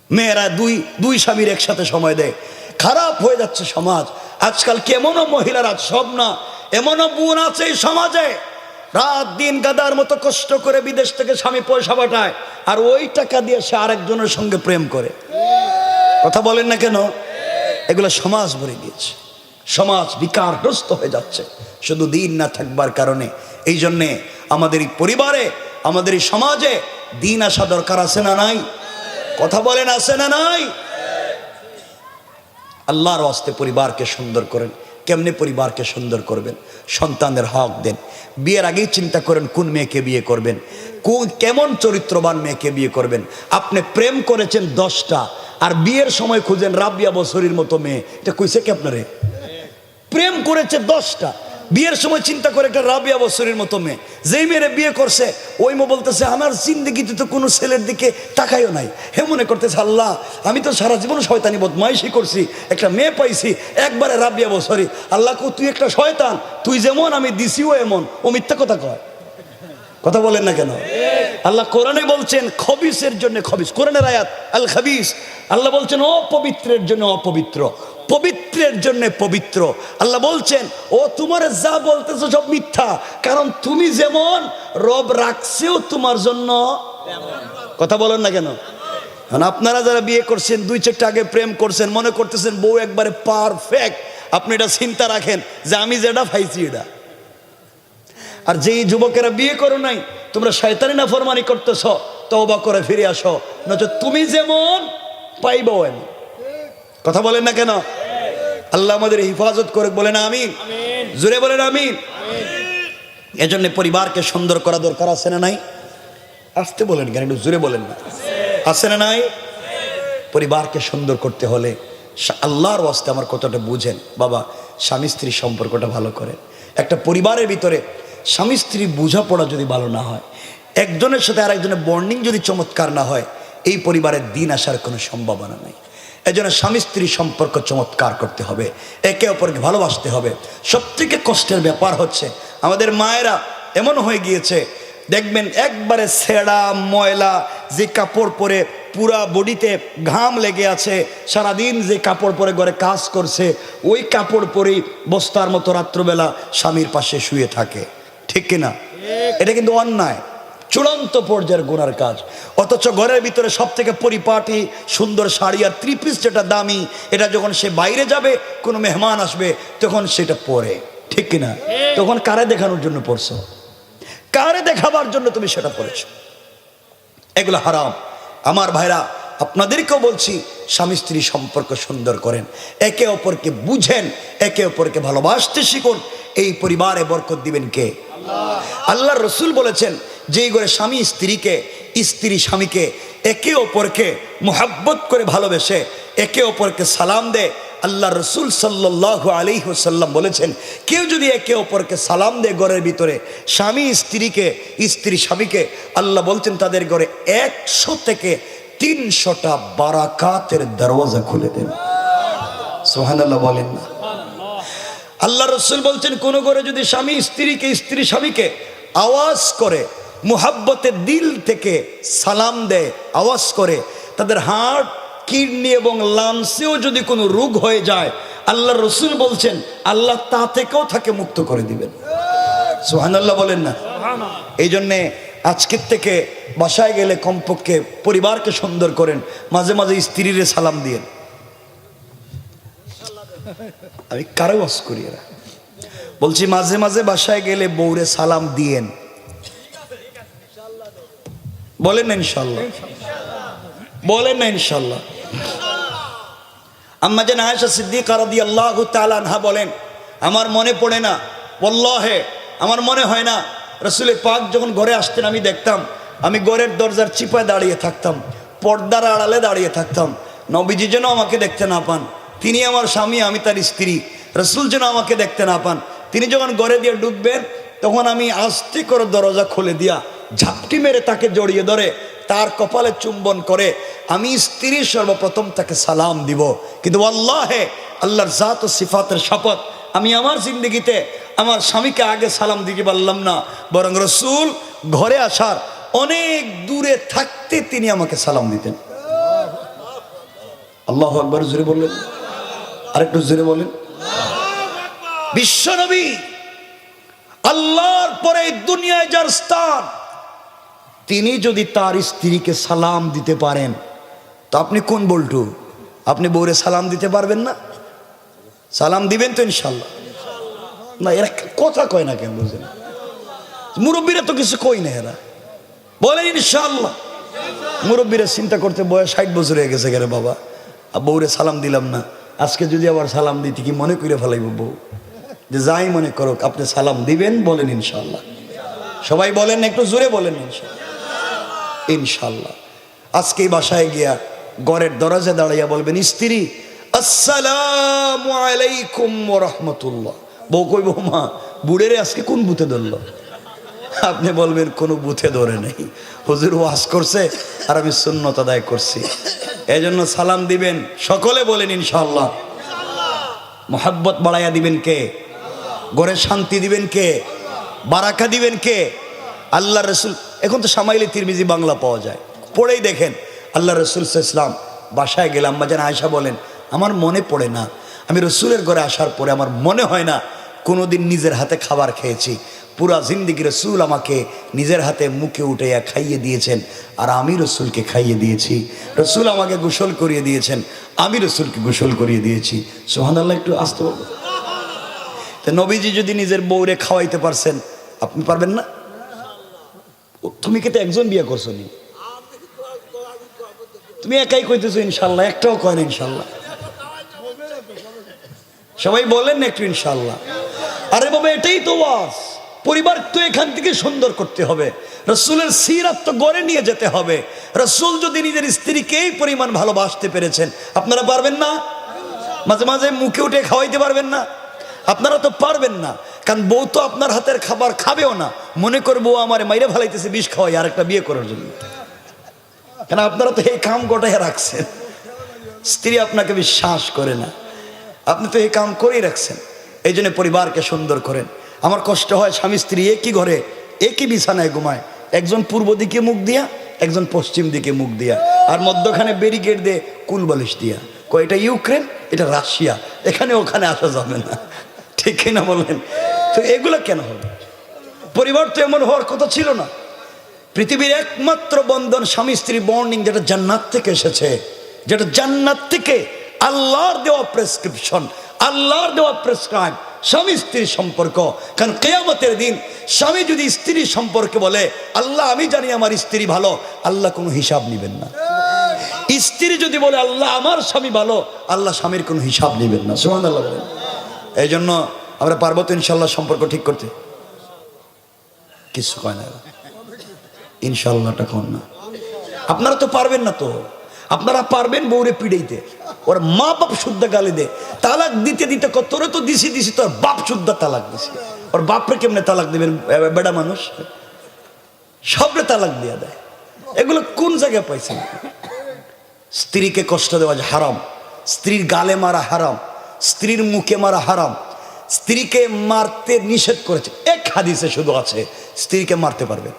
মেয়েরা দুই স্বামীর একসাথে সময় দেয়। খারাপ হয়ে যাচ্ছে সমাজ আজকাল। কেমনও মহিলারা, সব না, এমনও বোন আছে এই সমাজে রাত দিন গাদার মতো কষ্ট করে বিদেশ থেকে স্বামী পয়সা পাঠায়, আর ওই টাকা দিয়ে সে আরেকজনের সঙ্গে প্রেম করে। কথা বলেন না কেন? এগুলো সমাজ ভরে গিয়েছে, সমাজ বিকারগ্রস্ত হয়ে যাচ্ছে শুধু দিন না থাকবার কারণে। এই জন্যে আমাদের এই পরিবারে, আমাদের এই সমাজে দিন আসা দরকার আছে না নাই? কথা বলেন, আছে না নাই? আল্লাহর ওয়াস্তে পরিবারকে সুন্দর করেন। কেমনে পরিবারকে সুন্দর করবেন? সন্তানদের হক দেন। বিয়ের আগেই চিন্তা করেন কোন মেয়েকে বিয়ে করবেন, কেমন চরিত্রবান মেয়েকে বিয়ে করবেন। আপনি প্রেম করেছেন 10টা আর বিয়ের সময় খুঁজেন রাবিয়া বছরের মতো মেয়ে, এটা কইছে কি আপনারে? প্রেম করেছে 10টা, বিয়ের সময় চিন্তা করে একটা রাবিয়া বছরের মতো মেয়ে। যেই মেয়েরে বিয়ে করছে ওই মেয়ে বলতেছে আমার জিন্দেগিতে তো কোনো ছেলের দিকে তাকাইও নাই। হে মনে করতেছে আল্লাহ আমি তো সারা জীবন শয়তানি বদমাইশি করছি, একটা মেয়ে পাইছি একবারে রাবিয়া বছরই। আল্লাহ তুই একটা শয়তান, তুই যেমন আমি দিছিও এমন। ও মিথ্যা কথা কয়। কথা বলেন না কেন? আল্লাহ কোরআনে বলছেন খবিসের জন্য খবিস, কোরআনের আয়াত আল খাবিস। আল্লাহ বলছেন অপবিত্রের জন্য অপবিত্র, পবিত্রের জন্য পবিত্র। আল্লাহ বলছেন ও তোমার যা বলতেছো সব মিথ্যা, কারণ তুমি যেমন রব রাখছেও তোমার জন্য। কথা বলেন না কেন? আপনারা যারা বিয়ে করছেন 2-4টা আগে প্রেম করছেন, মনে করতেছেন বউ একবারে পারফেক্ট। আপনি এটা চিন্তা রাখেন যে আমি যেটা পাইছি এটা। আর যেই যুবকেরা বিয়ে করো নাই তোমরা শয়তানি নাফরমানি করতেছ, তওবা করে ফিরে আসো, নয়তো তুমি যেমন পাইবো এমন। কথা বলেন না কেন? আল্লাহ আমাদের হিফাজত করে, বলেন আমিন। জোরে বলেন আমিন। এজন্য পরিবারকে সুন্দর করা দরকার আছে না নাই? আসতে বলেন কেন, একটু জোরে বলেন না, আছে না নাই? পরিবারকে সুন্দর করতে হলে আল্লাহর ওয়াস্তে আমার কথাটা বুঝেন বাবা, স্বামী স্ত্রীর সম্পর্কটা ভালো করেন। একটা পরিবারের ভিতরে স্বামী স্ত্রী বোঝাপড়া যদি ভালো না হয়, একজনের সাথে আরেকজনের বন্ডিং যদি চমৎকার না হয়, এই পরিবারের দিন আসার কোনো সম্ভাবনা নেই। এজন্য স্বামী স্ত্রীর সম্পর্ক চমৎকার করতে হবে, একে অপরকে ভালোবাসতে হবে। সবথেকে কষ্টের ব্যাপার হচ্ছে আমাদের মায়েরা এমন হয়ে গিয়েছে, দেখবেন একবারে ছেঁড়া ময়লা যে কাপড় পরে পুরা বডিতে ঘাম লেগে আছে, সারাদিন যে কাপড় পরে ঘরে কাজ করছে ওই কাপড় পরেই বস্তার মতো রাত্রবেলা স্বামীর পাশে শুয়ে থাকে। ঠিক কিনা? এটা কিন্তু অন্যায়। চূড়ান্ত পর্যায়ের গুনার কাজ। অথচ ঘরের ভিতরে সব থেকে পরিপাটি সুন্দর শাড়ি আর থ্রি পিস যেটা দামি, এটা যখন সে বাইরে যাবে, কোনো মেহমান আসবে, তখন সেটা পরে, ঠিক কিনা? তখন কারে দেখানোর জন্য পরছো? কারে দেখাবার জন্য তুমি সেটা পরেছো? এগুলো হারাম। আমার ভাইরা, আপনাদেরকেও বলছি, স্বামী স্ত্রী সম্পর্ক সুন্দর করেন, একে অপরকে বুঝেন, একে অপরকে ভালোবাসতে শিখুন। এই পরিবারে বরকত দিবেন কে? আল্লাহর রসুল বলেছেন, যেই ঘরে স্বামী স্ত্রীকে, স্ত্রী স্বামীকে একে অপরকে মুহাব্বত করে ভালোবেসে একে অপরকে সালাম দেয়, আল্লাহ রসুল সাল্লাল্লাহু আলাইহি ওয়াসাল্লাম বলেছেন, কেউ যদি একে অপরকে সালাম দেয় ঘরের ভিতরে, স্বামী স্ত্রীকে, স্ত্রী স্বামীকে, আল্লাহ বলছেন তাদের ঘরে 100 থেকে 300টা বারাকাতের দরওয়াজা খুলে দেন। সুবহানাল্লাহ বলেন না? আল্লাহ রসুল বলছেন, কোন ঘরে যদি স্বামী স্ত্রীকে, স্ত্রী স্বামীকে আওয়াজ করে, মুহাব্বতের দিল থেকে সালাম দেয়, আওয়াজ করে, তাদের হার্ট, কিডনি এবং লাংসেও যদি কোনো রোগ হয়ে যায়, আল্লাহ রসুল বলছেন আল্লাহ তা থেকেও তাকে মুক্ত করে দিবেন। সুবহানাল্লাহ বলেন না? এই জন্যে আজকের থেকে বাসায় গেলে কমপক্ষে পরিবারকে সুন্দর করেন, মাঝে মাঝে স্ত্রীরে সালাম দিয়েন। আমি কারো ওয়াজ করি, এরা বলছি মাঝে মাঝে বাসায় গেলে বউরে সালাম দিয়েন। বলেন না ইনশাল্লাহ? বলেন না ইনশাল্লাহ? আম্মা জান আয়েশা সিদ্দিকা রাদিয়াল্লাহু তাআলা আনহা বলেন, আমার মনে পড়ে না, ওয়াল্লাহি আমার মনে হয় না, রাসূল পাক যখন ঘরে আসতেন আমি দেখতাম, আমি ঘরের দরজার চিপায় দাঁড়িয়ে থাকতাম, পর্দার আড়ালে দাঁড়িয়ে থাকতাম, নবীজি যেন আমাকে দেখতে না পান। তিনি আমার স্বামী, আমি তার স্ত্রী, রাসূল যেন আমাকে দেখতে না পান। তিনি যখন ঘরে দিয়ে ঢুকবেন, তখন আমি আস্তে করে দরজা খুলে দিয়া ঝাপটি মেরে তাকে জড়িয়ে ধরে তার কপালে চুম্বন করে আমি স্ত্রী সর্বপ্রথম তাকে সালাম দিব। কিন্তু আল্লাহে, আল্লাহর জাত ও সিফাতের শপথ, আমি আমার জিন্দগিতে আমার স্বামীকে আগে সালাম দিতে পারলাম না, বরং রাসূল ঘরে আসার অনেক দূরে থাকতে তিনি আমাকে সালাম দিতেন। আল্লাহু আকবার জোরে বললেন, আরেকটু জোরে বলেন। বিশ্বনবী, আল্লাহর পরে দুনিয়ায় যার স্থান, তিনি যদি তার স্ত্রীকে সালাম দিতে পারেন, তো আপনি কোন বল্টু? আপনি বউরে সালাম দিতে পারবেন না? সালাম দিবেন তো ইনশাল্লাহ? না, এরা কথা কয় না কেন? বুঝেন, মুরব্বীরা তো কিছু কই না, এরা বলেন ইনশাল্লাহ। মুরব্বীরা চিন্তা করতে বয়স 60 বছর হয়ে গেছে গেলে বাবা, আর বউরে সালাম দিলাম না, আজকে যদি আবার সালাম দিতে কি মনে করে ফেলাইব বউ? যে যাই মনে করুক, আপনি সালাম দিবেন, বলেন ইনশাল্লাহ? সবাই বলেন, একটু জোরে বলেন ইনশাল্লাহ। ইনশাল্লাহ আজকে বাসায় গিয়া ঘরের দরজা দাঁড়াইয়া বলবেন, স্ত্রী আসসালামু আলাইকুম ওয়া রাহমাতুল্লাহ। বউ কইব, মা বুড়েরে আজকে কোন বুথে ধরলো? আপনি বলবেন, কোনো বুথে ধরে নেই, হুজুর ওয়াজ করছে আর আমি সুন্নত আদায় করছি, এই জন্য সালাম দিবেন। সকলে বলেন ইনশাল্লাহ। মুহাব্বত বাড়াইয়া দিবেন কে? ঘরে শান্তি দিবেন কে? বারাকা দিবেন কে? আল্লাহ রসুল। এখন তো সামাইলে তিরমিজি বাংলা পাওয়া যায়, পড়েই দেখেন। আল্লাহ রসুল ইসলাম বাসায় গেলাম, আম্মা জান আয়েশা বলেন, আমার মনে পড়ে না, আমি রসুলের ঘরে আসার পরে আমার মনে হয় না কোনোদিন নিজের হাতে খাবার খেয়েছি। পুরা জিন্দিগি রসুল আমাকে নিজের হাতে মুখে উঠাইয়া খাইয়ে দিয়েছেন, আর আমি রসুলকে খাইয়ে দিয়েছি। রসুল আমাকে গোসল করিয়ে দিয়েছেন, আমি রসুলকে গোসল করিয়ে দিয়েছি। সুবহানাল্লাহ, একটু আসতে বলবো। তো নবীজি যদি নিজের বউরে খাওয়াইতে পারছেন, আপনি পারবেন না? তুমি কি তো একজন বিয়ে করছো নি? তুমি একাই কইতেছো ইনশাল্লাহ, একটাও কয় না ইনশাল্লাহ। সবাই বলেন না একটু ইনশাল্লাহ? আরে বাবা, এটাই তো ওয়াজ। পরিবার তো এখান থেকে সুন্দর করতে হবে, রসুলের সিরাত তো গড়ে নিয়ে যেতে হবে। রসুল যদি নিজের স্ত্রীকে এই পরিমাণ ভালোবাসতে পেরেছেন, আপনারা পারবেন না? মাঝে মাঝে মুখে উঠে খাওয়াইতে পারবেন না? আপনারা তো পারবেন না, কারণ বউ তো আপনার হাতের খাবার খাবেও না, মনে করবো আমার মাইরে ভালাইতেছে বিষ খাওয়াই আরেকটা বিয়ে করার জন্য। কেন? আপনারা তো এই কাম গোটায় রাখছেন, স্ত্রী আপনাকে বিশ্বাস করে না, আপনি তো এই কাম করেই রাখছেন। এই জন্য পরিবারকে সুন্দর করেন। আমার কষ্ট হয়, স্বামী স্ত্রী একই ঘরে একই বিছানায় ঘুমায়, একজন পূর্ব দিকে মুখ দিয়া, একজন পশ্চিম দিকে মুখ দিয়া, আর মধ্যখানে ব্যারিকেড দিয়ে কুলবালিশ দিয়া। এটা ইউক্রেন, এটা রাশিয়া, এখানে ওখানে আসা যাবে না, ঠিক কিনা বলেন? তো এগুলো কেন হবে? পরিবার তো এমন হওয়ার কথা ছিল না। পৃথিবীর একমাত্র বন্ধন স্বামী স্ত্রী বন্ডিং, যেটা জান্নাত থেকে এসেছে, যেটা জান্নাত থেকে আল্লাহর দেওয়া প্রেসক্রিপশন, আল্লাহর দেওয়া প্রেসক্রাইব স্বামী স্ত্রীর সম্পর্ক। কারণ কিয়ামতের দিন স্বামী যদি স্ত্রীর সম্পর্কে বলে, আল্লাহ আমি জানি আমার স্ত্রী ভালো, আল্লাহ কোনো হিসাব নেবেন না। স্ত্রী যদি বলে আল্লাহ আমার স্বামী ভালো, আল্লাহ স্বামীর কোনো হিসাব নেবেন না। সুবহানাল্লাহ বলেন। এই জন্য আমরা পারবো তো ইনশাল্লাহ সম্পর্ক ঠিক করতে? কিছু কয় না, ইনশাল্লাহটা কোন না। আপনারা তো পারবেন না, তো আপনারা পারবেন বউরে পিড়াইতে, ওর মা বাপ শুদ্ধ গালি দে, তালাক দিতে দিতে তোরে তো দিছি তোর বাপ শুদ্ধ তালাক দিছি, ওর বাপরে কেমনে তালাক দিবেন? বেড়া মানুষ সবরে তালাক দিয়ে দেয়। এগুলো কোন জায়গায় পাইছেন? স্ত্রীকে কষ্ট দেওয়া যে হারাম, স্ত্রীর গালে মারা হারাম, স্ত্রীর মুখে মারা হারাম, স্ত্রীকে মারতে নিষেধ করেছে। এক হাদিসে শুধু আছে স্ত্রীকে মারতে পারবেন,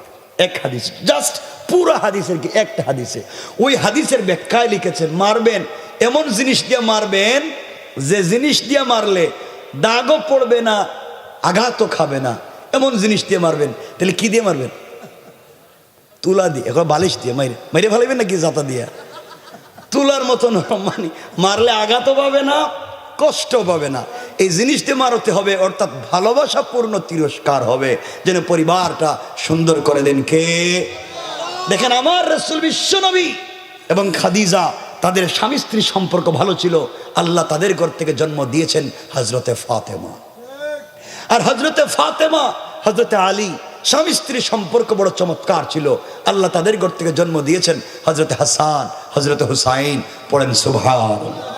এক হাদিস, জাস্ট পুরো হাদিসের কি একটা হাদিসে। ওই হাদিসের ব্যাখ্যায় লিখেছেন মারবেন এমন জিনিস দিয়ে মারবেন যে জিনিস দিয়ে মারলে দাগও পড়বে না, আঘাতও খাবে না, এমন জিনিস দিয়ে মারবেন। তাহলে কি দিয়ে মারবেন? তুলা দিয়ে, এখন বালিশ দিয়ে মাইরে ফেলাবেন নাকি জাতা দিয়া? তুলার মতন মানে মারলে আঘাতও পাবে না, কষ্ট পাবে না। এই জিনিসটি মারতে হবে, অর্থাৎ ভালোবাসাপূর্ণ তিরস্কার হবে, যেন পরিবারটা সুন্দর করে দেন কে? দেখেন আমার রাসূল বিশ্বনবী এবং খাদিজা, তাদের স্বামী স্ত্রীর সম্পর্ক ভালো ছিল। আল্লাহ তাদের ঘর থেকে জন্ম দিয়েছেন হযরতে ফাতেমা। আর হযরতে ফাতেমা, হযরতে আলী, স্বামী স্ত্রীর সম্পর্ক বড় চমৎকার ছিল। আল্লাহ তাদের ঘর থেকে জন্ম দিয়েছেন হযরতে হাসান, হযরতে হুসাইন। পড়েন সুবহানাল্লাহ।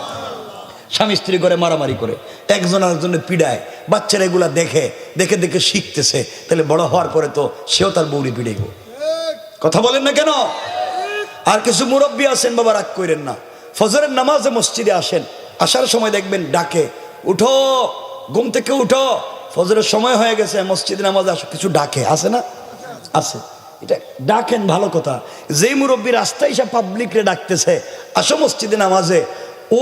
স্বামী স্ত্রী করে মারামারি করে, একজন আরেকজনের পিড়ায়, বাচ্চারা এগুলা দেখে দেখে দেখে শিখতেছে। তাহলে বড় হওয়ার পরে তো সেও তার বউরি পিড়াইব। কথা বলেন না কেন? আর কিছু মুরব্বী আছেন, বাবা রাগ করেন না, ফজরের নামাজে মসজিদে আসেন, আসার সময় দেখবেন ডাকে, উঠো ঘুম থেকে উঠো, ফজরের সময় হয়ে গেছে, মসজিদে নামাজে আসো, কিছু ডাকে, আছে না? আছে। এটা ডাকেন, ভালো কথা। যেই মুরব্বী রাস্তায় এসে পাবলিকরে ডাকতেছে আসো মসজিদে নামাজে,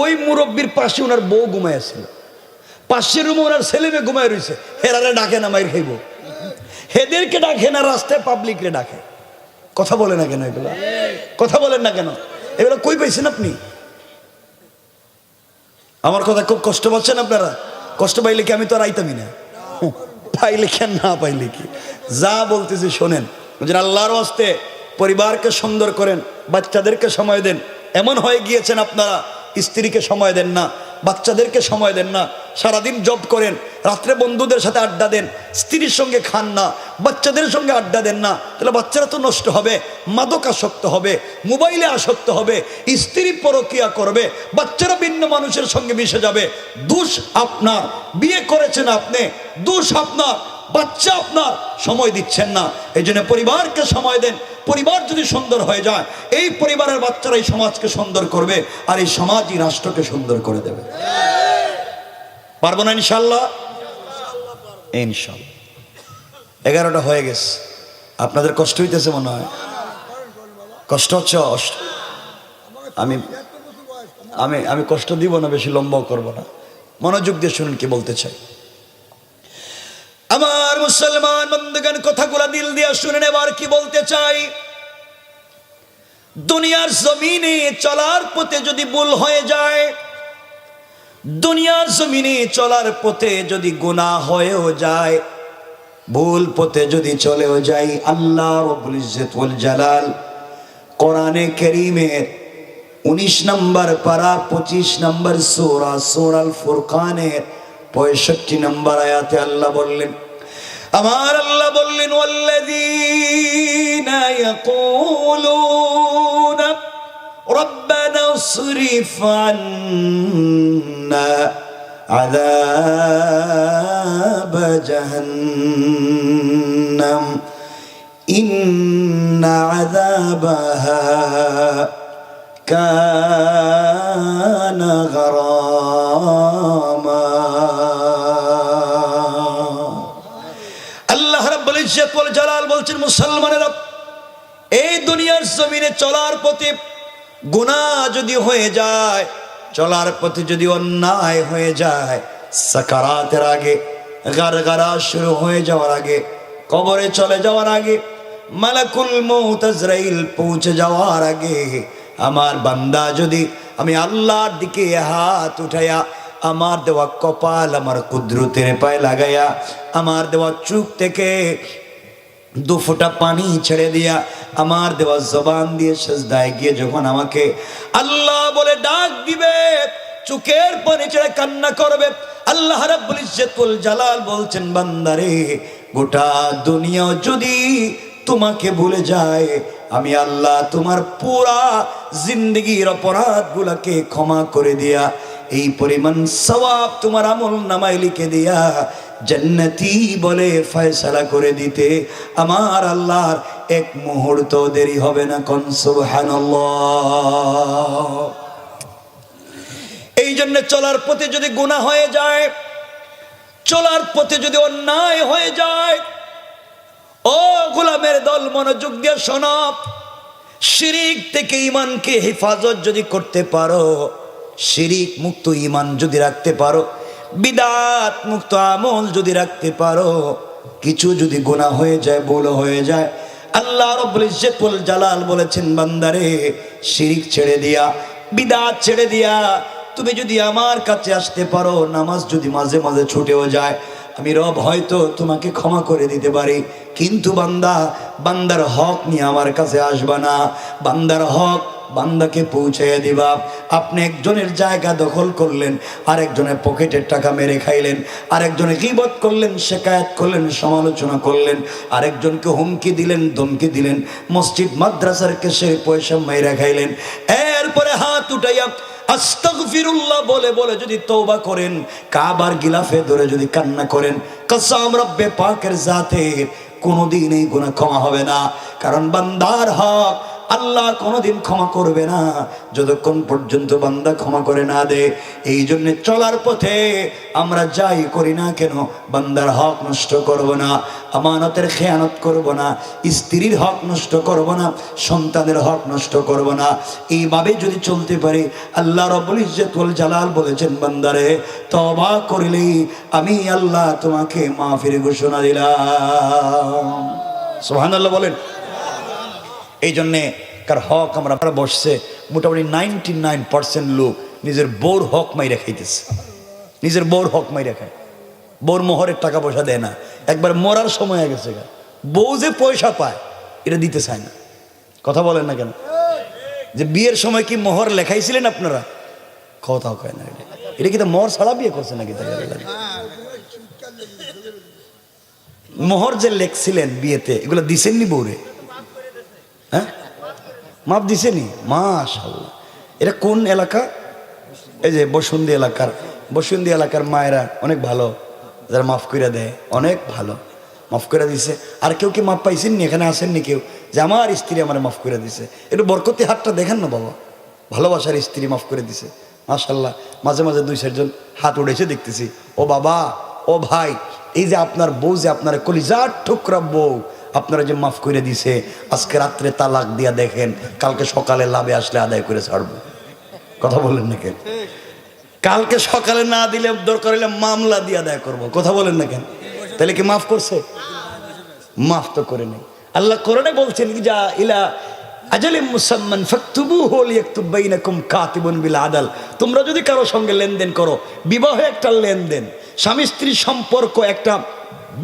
ওই মুরব্বীর পাশে ওনার বউ ঘুমায় আছিল, পাশের রুমে ওনার ছেলে মেয়ে ঘুমায় রয়েছে, হেরারে ডাকে না, মাইর খাইব। হেদেরকে ডাকে না, রাস্তায় পাবলিকরে ডাকে। কথা বলে না কেন এগুলা? কথা বলেন না কেন? এগুলো কই পাইছেন আপনি? আমার কথা খুব কষ্ট পাচ্ছেন আপনারা? কষ্ট পাইলে কি আমি তো আর আইতামই না, পাইলে কেন, না পাইলে কি? যা বলতেছি শোনেন। আল্লাহর ওয়াস্তে পরিবারকে সুন্দর করেন, বাচ্চাদেরকে সময় দেন। এমন হয়ে গিয়েছেন আপনারা স্ত্রীকে সময় দেন না, বাচ্চাদেরকে সময় দেন না, সারাদিন জব করেন, রাত্রে বন্ধুদের সাথে আড্ডা দেন, স্ত্রীর সঙ্গে খান না, বাচ্চাদের সঙ্গে আড্ডা দেন না। তাহলে বাচ্চারা তো নষ্ট হবে, মাদক আসক্ত হবে, মোবাইলে আসক্ত হবে, স্ত্রী পরকীয়া করবে, বাচ্চারা ভিন্ন মানুষের সঙ্গে মিশে যাবে। দোষ আপনার, বিয়ে করেছেন আপনি, দোষ আপনার, বাচ্চা আপনার, সময় দিচ্ছেন না। এই জন্য পরিবারকে সময় দেন। পরিবার যদি সুন্দর হয়ে যায়, এই পরিবারের বাচ্চারা এই সমাজকে সুন্দর করবে, আর এই সমাজই রাষ্ট্রকে সুন্দর করে দেবে। পারবো না ইনশাল্লাহ? ইনশাল্লাহ। 11টা হয়ে গেছে, আপনাদের কষ্ট হইতেছে মনে হয়? কষ্ট হচ্ছে? আমি আমি আমি কষ্ট দিব না, বেশি লম্বাও করবো না, মনোযোগ দিয়ে শুনুন কি বলতে চাই। আমার মুসলমান বন্ধুগণ, কথাগুলো দিল দিয়ে শুনেন। এবার কি বলতে চাই, দুনিয়ার জমিনে চলার পথে যদি ভুল হয়ে যায়, দুনিয়ার জমিনে চলার পথে যদি গুনাহ হয়েও যায়, ভুল পথে যদি চলেও যাই, আল্লাহ রব্বুল ইজ্জত ওয়াল জালাল কোরআনে কারীমের 19 নম্বর পারা 25 নম্বর সূরা সূরাল ফুরকানের 65 নম্বর আয়াতে আল্লাহ বললেন, আমার আল্লাহ বললেন, ওয়াল্লাযীনা ইয়াকুলুনা রব্বানা ইসরিফ আন্না আযাব জাহান্নাম ইন্না আযাবাহা কানা গরামা। আল্লাহ রাব্বুল ইজ্জত ওয়াল জালাল বলছেন, মুসলমানেরা, এই দুনিয়ার জমিনে চলার পথে গুনাহ যদি হয়ে যায়, চলার পথে যদি অন্যায় হয়ে যায়, সাকারাতের আগে, গারগারা শুরু হয়ে যাওয়ার আগে, কবরে চলে যাওয়ার আগে, মালাকুল মউত আজরাইল পৌঁছে যাওয়ার আগে আমার বান্দা যদি আমি আল্লাহর দিকে হাত উঠাইয়া আমার দেওয়া কপাল আমার কুদরতের পায়ে লাগাইয়া আমার দেওয়া চোখ থেকে 2 ফোঁটা পানি ছেড়ে দিয়া আমার দেওয়া জবান দিয়ে সিজদায় গিয়ে যখন আমাকে আল্লাহ বলে ডাক দিবে, চোখের পানি ছেড়ে কান্না করবে, আল্লাহ রাব্বুল ইজ্জতুল জালাল বলছেন বান্দারে গোটা দুনিয়া যদি তোমাকে ভুলে যায় আমি আল্লাহ তোমার পুরা জিন্দগির অপরাধগুলোকে ক্ষমা করে দিয়া এই পরিমাণ সওয়াব তোমার আমল নামায় লিখে দিয়া জান্নাতি বলে ফয়সালা করে দিতে আমার আল্লাহর এক মুহূর্ত দেরি হবে না। কোন সুবহানাল্লাহ। এই জন্য চলার পথে যদি গুনাহ হয়ে যায়, চলার পথে যদি অন্যায় হয়ে যায়, ও গোলামের দল মনোযোগ দিয়ে শোনো, শিরিক থেকে ঈমানকে হেফাজত যদি করতে পারো, শিরিক মুক্ত ঈমান যদি রাখতে পারো, বিদআত মুক্ত আমল যদি রাখতে পারো, কিছু যদি গুনাহ হয়ে যায়, ভুল হয়ে যায়, আল্লাহ রাব্বুল ইজ্জতুল জালাল বলেছেন বান্দারে শিরিক ছেড়ে দিয়া, বিদআত ছেড়ে দিয়া তুমি যদি আমার কাছে আসতে পারো, নামাজ যদি মাঝে মাঝে ছুটেও যায়, আমি রব হয়তো তোমাকে ক্ষমা করে দিতে পারি। কিন্তু বান্দার হক নিয়ে আমার কাছে আসবা না, বান্দার হক বান্দাকে পৌঁছাইয়া দিবা। আপনি একজনের জায়গা দখল করলেন, আরেকজনের পকেটের টাকা মেরে খাইলেন, আরেকজনের গীবত করলেন, শিকায়াত করলেন, সমালোচনা করলেন, আরেকজনকে হুমকি দিলেন, ধমকি দিলেন, মসজিদ মাদ্রাসার কেসে পয়সা মেরে খাইলেন, এরপরে হাত উঠাইয়া আস্তাগফিরুল্লাহ বলে বলে যদি তওবা করেন, কাবার গিলাফে ধরে যদি কান্না করেন, কসম রব্বে পাকের জাতে কোনোদিন এই গুনাহ ক্ষমা হবে না। কারণ বান্দার হক আল্লাহ কোনোদিন ক্ষমা করবে না যতক্ষণ পর্যন্ত বান্দা ক্ষমা করে না দে। এই জন্য চলার পথে আমরা যাই করি না কেন বান্দার হক নষ্ট করব না, আমানতের খেয়ানত করব না, স্ত্রীর হক নষ্ট করব না, সন্তানের হক নষ্ট করব না। এইভাবে যদি চলতে পারি, আল্লাহ রাব্বুল ইজ্জতুল জালাল বলেছেন বান্দারে তওবা করিলেই আমি আল্লাহ তোমাকে মাফের ঘোষণা দিলাম। সুবহানাল্লাহ বলেন। এই জন্যে কার হক আমরা বসছে মোটামুটি 99% লোক নিজের বউর হক মাইরা খাইতেছে, নিজের বউর হক মাইরা খায়, বউর মোহরের টাকা পয়সা দেয় না। একবার মরার সময় হয়ে গেছে, বউ যে পয়সা পায় এটা দিতে চায় না। কথা বলেন না কেন? যে বিয়ের সময় কি মোহর লেখাইছিলেন আপনারা? কথাও কয় না। এটা কি তো মোহর ছাড়া বিয়ে করছে নাকি? মোহর যে লেখছিলেন বিয়েতে এগুলো দিছেননি বউরে? হ্যাঁ, মাপ দিছেনি? মাশাআল্লাহ। এটা কোন এলাকা? এই যে বসুন্ধী এলাকার মায়েরা অনেক ভালো, যারা মাফ করে দেয়, অনেক ভালো মাফ করে দিছে। আর কেউ কি মাপ পাইছেন নি? এখানে আসেননি কেউ যে আমার স্ত্রী আমার মাফ করে দিছে? একটু বরকতি হাতটা দেখেন না বাবা, ভালোবাসার স্ত্রী মাফ করে দিছে, মাশাআল্লাহ। মাঝে মাঝে 2-4 জন হাত উঠেছে দেখতেছি। ও বাবা, ও ভাই, এই যে আপনার বউ, যে আপনার কলিজার টুকরা বউ আপনারা যে মাফ করে দিছে, আজকে রাত্রে তালাক দিয়া দেখেন, কালকে সকালে লাভে আসলে আদায় করে ছাড়বো। কথা বলেন না কেন? কালকে সকালে না দিলে দরকার হলে মামলা দিয়ে আদায় করবো। কথা বলেন না কেন? তাহলে কি মাফ করছে? মাফ তো করে নেই। আল্লাহ কোরআনে বলছেন কি, যা ইলা আজালিম মুসাম্মান ফাকতুবুহু লিয়াকতুব বাইনাকুম কাতিবুন বিল আদাল। তোমরা যদি কারো সঙ্গে লেনদেন করো, বিবাহ একটা লেনদেন, স্বামী স্ত্রী সম্পর্ক একটা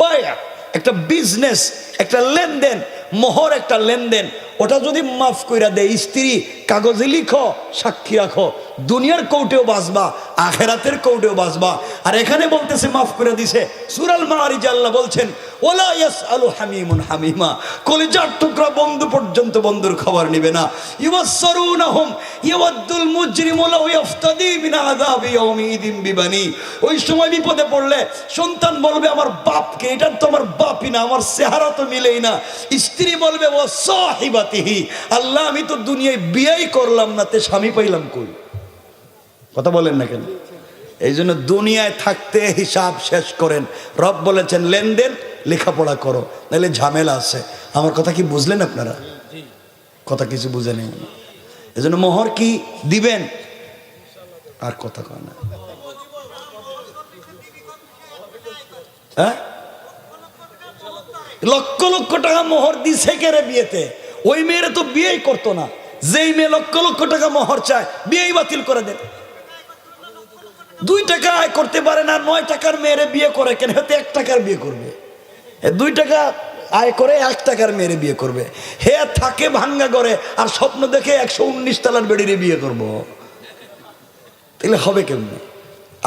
বায়া, একটা বিজনেস, একটা লেনদেন, মোহর একটা লেনদেন, ওটা যদি মাফ কইরা দেয় স্ত্রী, কাগজে লিখো, সাক্ষী রাখো, দুনিয়ার কোর্টেও বাঁচবা, আখেরাতের কোর্টেও বাঁচবা। আর এখানে বলতেছে মাফ করে দিছে। সূরাল মাআরিজ আল্লাহ বলছেন ওয়ালা ইয়াসআলু হামিমুন হামিমা, কলিজার টুকরা বন্ধু পর্যন্ত বন্ধুর খবর নেবে না। ইউবাসসিরুনহুম ইয়াওয়াদ্দুল মুজরিমু লাউ ইফতাদি মিন আযাবি ইয়াউমিদিন বিবানি। ওই সময় বিপদে পড়লে সন্তান বলবে আমার বাপকে, এটা তো আমার বাপই না, আমার চেহারা তো মিলেই না। স্ত্রী বলবে ও সাহিবাতিহি, আল্লাহ আমি তো দুনিয়ায় বিয়েই করলাম না, তে স্বামী পাইলাম কই? কথা বলেন না কেন? এই জন্য দুনিয়ায় থাকতে হিসাব শেষ করেন। রব বলেছেন লেনদেন লেখাপড়া করো, নাহলে ঝামেলা আছে। আমার কথা কি বুঝলেন আপনারা? কথা কিছু বুঝে নেই। এই জন্য মোহর কি দিবেন? আর কথা কয় না। হ্যাঁ, লক্ষ লক্ষ টাকা মোহর দিছে কেরে বিয়েতে, ওই মেয়েরা তো বিয়েই করতো না। যেই মেয়ে লক্ষ লক্ষ টাকা মোহর চায় বিয়েই বাতিল করে দেন। 2 টাকা আয় করতে পারে না, 9 টাকার মেয়েরে বিয়ে করে কেন? হয়তো 1 টাকার বিয়ে করবে। 2 টাকা আয় করে 1 টাকার মেয়েরে বিয়ে করবে। হে থাকে ভাঙ্গা করে আর স্বপ্ন দেখে 119 তলার বেড়িরে বিয়ে করব, তাহলে হবে কেমনি?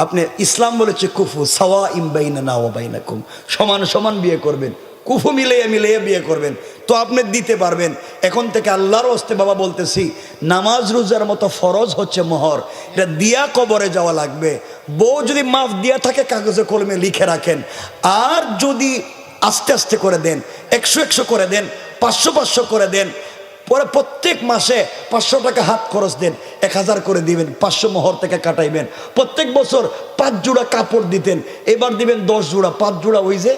আপনি ইসলাম বলেছে কুফু সাওয়া ইম বাইনানা ওয়া বাইনাকুম, সমান সমান বিয়ে করবেন, কুফু মিলিয়ে মিলিয়ে বিয়ে করবেন, তো আপনি দিতে পারবেন। এখন থেকে আল্লাহর হস্তে বাবা বলতেছি, নামাজ রোজার মতো ফরজ হচ্ছে মোহর, এটা দিয়া কবরে যাওয়া লাগবে। বউ যদি মাফ দিয়া থাকে কাগজে কলমে লিখে রাখেন, আর যদি আস্তে আস্তে করে দেন, 100 করে দেন, 500 করে দেন, পরে প্রত্যেক মাসে 500 টাকা হাত খরচ দেন, 1000 করে দিবেন, 500 মোহর থেকে কাটাইবেন। প্রত্যেক বছর 5 জোড়া কাপড় দিতেন, এবার দিবেন 10 জোড়া, 5 জোড়া ওই যে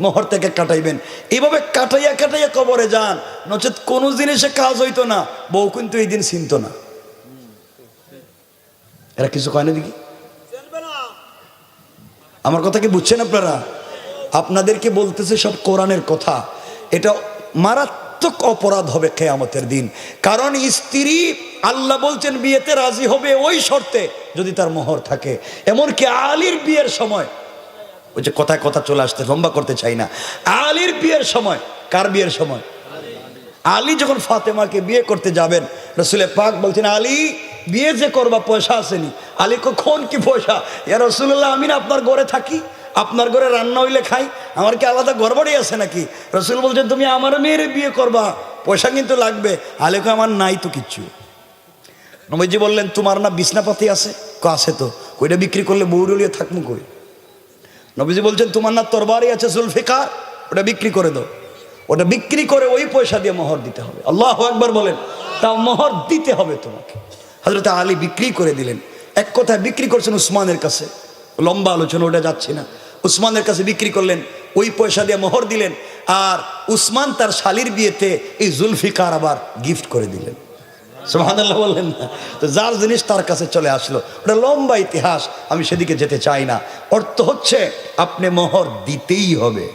মোহর থেকে কাটাইবেন। এইভাবে কাটাইয়া কাটাইয়া কবরে যান, নচেত কোনো জিনিসে কাজ হইতো না। বউ কিন্তু এই দিন চিনত না। এরা কিছু কয় না দেখি, আমার কথা কি বুঝছেন আপনারা? আপনাদেরকে বলতেছে সব কোরআনের কথা। এটা মারাত্মক অপরাধ হবে কিয়ামতের দিন। কারণ স্ত্রী আল্লাহ বলছেন বিয়েতে রাজি হবে ওই শর্তে যদি তার মোহর থাকে। এমনকি আলীর বিয়ের সময়, ওই যে কথায় কথা চলে আসতে, লম্বা করতে চাই না, আলীর বিয়ের সময়, কার বিয়ের সময়? আলী যখন ফাতেমাকে বিয়ে করতে যাবেন, রাসূল পাক বলছেন আলী বিয়ে যে করবা পয়সা আসেনি। আলী কখন কি পয়সা? ইয়া রাসূলুল্লাহ, আমি না আপনার ঘরে থাকি, আপনার ঘরে রান্না হইলে খাই, আমার কি আলাদা ঘর বাড়ি আছে নাকি? রাসূল বলছেন তুমি আমার মেয়ের বিয়ে করবা, পয়সা কিন্তু লাগবে। আলী কয় আমার নাই তো কিচ্ছু। নবীজি বললেন তোমার না বিছনাপাতি আছে? আছে তো। ওইটা বিক্রি করলে বউরলিয়ে থাকবো কই? নবীজি বলছেন তোমার না তরবারি আছে জুলফিকার, ওটা বিক্রি করে দাও। ওটা বিক্রি করে ওই পয়সা দিয়ে মোহর দিতে হবে। আল্লাহু আকবার বলেন। তাও মোহর দিতে হবে তোমাকে। হযরত আলী বিক্রি করে দিলেন। এক কথায় বিক্রি করছেন উসমানের কাছে, লম্বা আলোচনা, ওটা যাচ্ছি না। উসমানের কাছে বিক্রি করলেন, ওই পয়সা দিয়ে মোহর দিলেন। আর উসমান তার শালির বিয়েতে এই জুলফিকার আবার গিফট করে দিলেন। সুবহানাল্লাহ বললেন না? তো যার জিনিস তার কাছে চলে আসলো। ওটা লম্বা ইতিহাস, আমি সেদিকে যেতে চাই না। অর্থ হচ্ছে আপনি মোহর দিতেই হবে।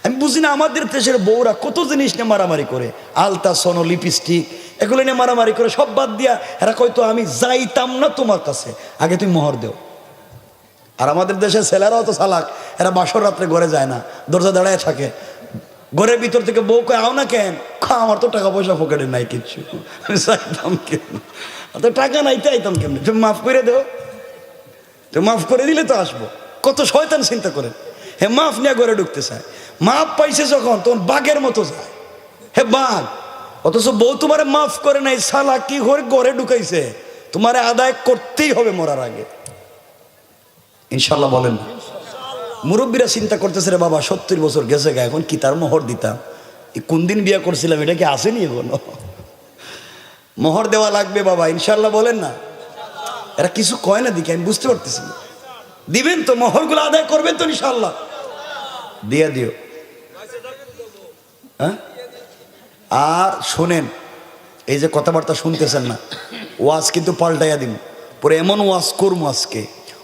আমি বুঝি না আমাদের দেশের বউরা কত জিনিস নিয়ে মারামারি করে, আলতা, সোনো, লিপস্টিক, এগুলো নিয়ে মারামারি করে। সব বাদ দিয়া এরা কইতো আমি যাইতাম না তোমার কাছে, আগে তুমি মোহর দেও। আর আমাদের দেশের ছেলেরাও তো চালাক, এরা বাসর রাত্রে ঘরে যায় না, দরজা দাঁড়ায় থাকে। ঘরের ভিতর থেকে বউ কয় আও না কেন? আমার তো টাকা পয়সা পকেটে নাই কিচ্ছু, আমি চাইতাম কেন? তো টাকা নাই তো আইতাম কেমনি? তুমি মাফ করে দেও, তুমি মাফ করে দিলে তো আসবো। কত শয়তান চিন্তা করে, হে মাফ নিয়ে ঘরে ঢুকতে চায়। মাফ পাইছে যখন তখন বাঘের মতো যায়, হে বাঘ। অথচ বউ তোমারে মাফ করে নাই, শালা কি ঘরে ঢুকাইছে, তোমারে আদায় করতেই হবে মরার আগে। ইনশাল্লাহ বলেন। মুরব্বীরা চিন্তা করতেছে রে বাবা 70 বছর গেছে গা, এখন কি তার মোহর দিতাম? কোন দিন বিয়ে করছিলাম, এটা কি আসেনি এখনো? মোহর দেওয়া লাগবে বাবা, ইনশাল্লাহ বলেন না? এরা কিছু কয় না দিকে, আমি বুঝতে পারতেছি না। দিবেন তো, মোহরগুলো আদায় করবেন তো ইনশাল্লাহ? দিয়ে দিও। হ্যাঁ, আর শোনেন, এই যে কথাবার্তা শুনতেছেন না, ওয়াজ কিন্তু পাল্টাইয়া দিন পরে। এমন ওয়াজ করবো আজকে,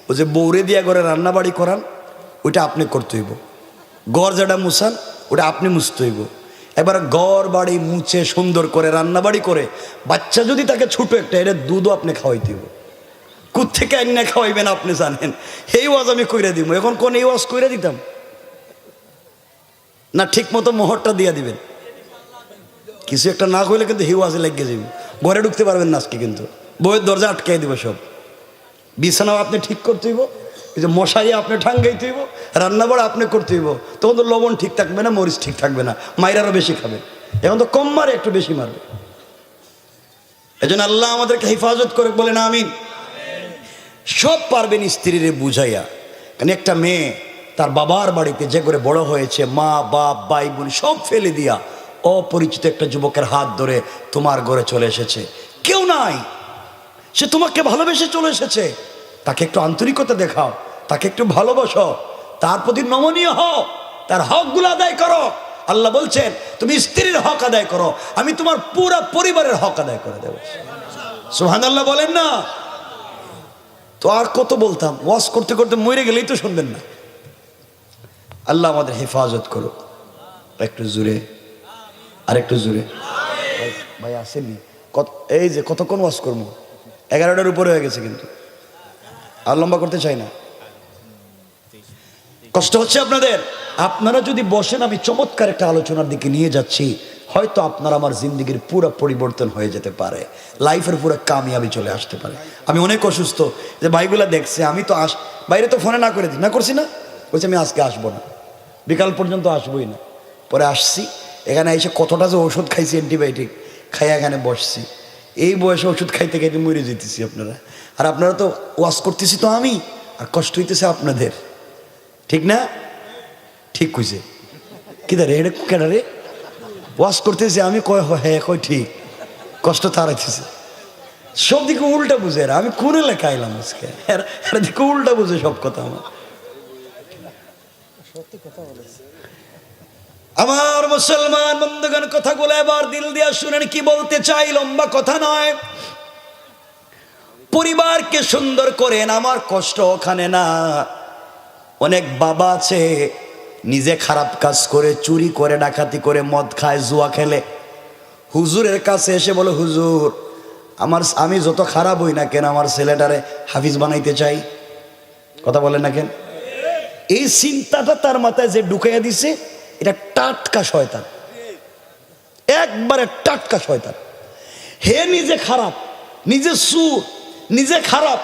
ও যে বৌরে দিয়া ঘরে রান্না বাড়ি করান, ওইটা আপনি করতে হইব। ঘর যেটা মুছান, ওটা আপনি মুছতে হইব। এবার ঘর বাড়ি মুছে সুন্দর করে রান্না বাড়ি করে, বাচ্চা যদি তাকে ছোট একটা, এটা দুধও আপনি খাওয়াইতে হইব। কোত্থেকে আইনা খাওয়াইবেন আপনি জানেন। এই ওয়াজ আমি কইরা দিব। এখন কোন এই ওয়াজ কইরা দিতাম না? ঠিক মতো মোহরটা দিয়ে দিবেন। কিছু একটা না কইলে কিন্তু হি ওয়াজে লেগে যাবে, ঘরে ঢুকতে পারবেন না আজকে। কিন্তু বইয়ের দরজা আটকাই দিব সব। বিছানাও আপনি ঠিক করতে হইব, এই যে মশারি আপনি ঠাঙ্গাইতে হইব, রান্নাবাড়া আপনি করতে হইব। তখন তো লবণ ঠিক থাকবে না, মরিচ ঠিক থাকবে না, মাইরারও বেশি খাবে। এখন তো কম মারে, একটু বেশি মারবে। এই জন্য আল্লাহ আমাদেরকে হেফাজত করে, বলেন আমিন। সব পারবেন স্ত্রীরে বুঝাইয়া। কারণ একটা মেয়ে তার বাবার বাড়িতে যে করে বড় হয়েছে, মা বাপ ভাই বোন সব ফেলে দিয়া অপরিচিত একটা যুবকের হাত ধরে তোমার ঘরে চলে এসেছে। কেউ নাই, সে তোমাকে ভালোবেসে চলে এসেছে। তাকে একটু আন্তরিকতা দেখাও, তাকে একটু ভালোবাসো, তার প্রতি নমনীয় হও, তার হকগুলো আদায় করো। আল্লাহ বলছেন তুমি স্ত্রীর হক আদায় করো, আমি তোমার পুরো পরিবারের হক আদায় করে দেব। সুবহানাল্লাহ বলেন না? তো আর কত বলতাম, ওয়াজ করতে করতে মরে গেলেই তো শুনবেন না। আল্লাহ আমাদের হেফাজত করুক। একটু জোরে, আর একটু জোরে। ভাই আসেনি কত, এই যে কতক্ষণ ওয়াজ করবো, 11টার উপরে হয়ে গেছে, কিন্তু আর লম্বা করতে চাই না। কষ্ট হচ্ছে আপনাদের? আপনারা যদি বসেন, আমি চমৎকার একটা আলোচনার দিকে নিয়ে যাচ্ছি, হয়তো আপনার আমার জিন্দগির পুরো পরিবর্তন হয়ে যেতে পারে, লাইফের পুরো কামিয়াবি চলে আসতে পারে। আমি অনেক অসুস্থ, যে ভাইগুলা দেখছে আমি তো বাইরে তো ফোনে না করে দিই, না করছি না, বলছি আমি আজকে আসবো না, বিকাল পর্যন্ত আসবোই না। পরে আসছি, এখানে এসে কতটা যে ওষুধ খাইছি, অ্যান্টিবায়োটিক খাইয়া এখানে বসছি। এই বয়সে ওষুধ খাইতে খাইতে মরে যেতেছি আপনারা, আর আপনারা তো ওয়াজ করতেছি তো আমি, আর কষ্ট হইতেছে আপনাদের, ঠিক না? ঠিক কইছে কি দাঁড়ে এটা কেডারে ওয়াজ করতেছে আমি, কয় হ্যাঁ কয় ঠিক, কষ্ট তারাইতেছে। সব দিকে উল্টা বুঝে, আমি কোন এলাকায় এলাম আজকে, এর দিকে উল্টা বুঝে সব কথা। আমার মুসলমান বন্ধুগণ, কথাগুলো এবার দিল দিয়া শুনেন, কি বলতে চাই, লম্বা কথা নয়। পরিবারকে সুন্দর করেন, আমার কষ্ট ওখানে না। অনেক বাবা আছে নিজে খারাপ কাজ করে, চুরি করে, ডাকাতি করে, মদ খায়, জুয়া খেলে, হুজুরের কাছে এসে বলে, হুজুর আমি যত খারাপ হই না কেন, আমার ছেলেটারে হাফিজ বানাইতে চাই। কথা বলেন না কেন? এই চিন্তাটা তার মাথায় যে ঢুকাইয়া দিছে, এটা টাটকা শয়তান, একবারে টাটকা শয়তান। হে নিজে খারাপ, নিজে সুর, নিজে খারাপ,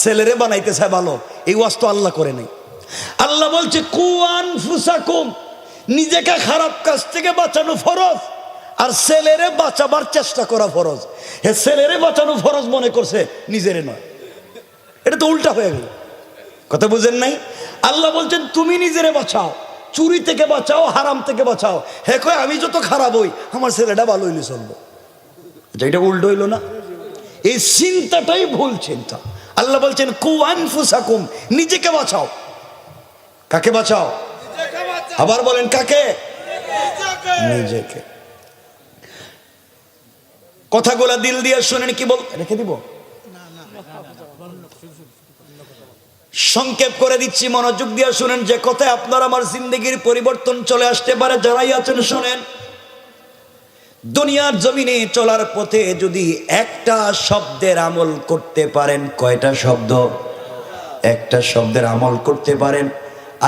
ছেলেরে বানাইতে চায় ভালো। এই ওয়াজ তো আল্লাহ করে নাই। আল্লাহ বলছে কু আনফুসাকুম, নিজেকে খারাপ কাজ থেকে বাঁচানো ফরজ, আর ছেলেরে বাঁচাবার চেষ্টা করা ফরজ। হে ছেলেরে বাঁচানো ফরজ মনে করছে, নিজেরে নয়। এটা তো উল্টা হয়ে গেল, কথা বুঝেন নাই? আল্লাহ বলছেন তুমি নিজেরে বাঁচাও, চুরি থেকে বাঁচাও, হারাম থেকে বাঁচাও। হে কয় আমি যত খারাপ হই, আমার ছেলেটা ভালো হইলে চলবো। এটা উল্টো হইল না? এই চিন্তাটাই ভুল চিন্তা। আল্লাহ বলছেন কু আনফুসাকুম, নিজেকে বাঁচাও। কাকে বাঁচাও? আবার বলেন কাকে? নিজেকে। কথাগুলা দিল দিয়ে শুনেন, কি বল, রেখে দিব, সংক্ষেপ করে দিচ্ছি, মনোযোগ দিয়ে শুনেন। যে কথায় আপনার আমার জিন্দগির পরিবর্তন চলে আসতে পারে, যারাই আছেন শোনেন। দুনিয়ার জমিনে চলার পথে যদি একটা শব্দের আমল করতে পারেন, কয়টা শব্দ? একটা শব্দের আমল করতে পারেন,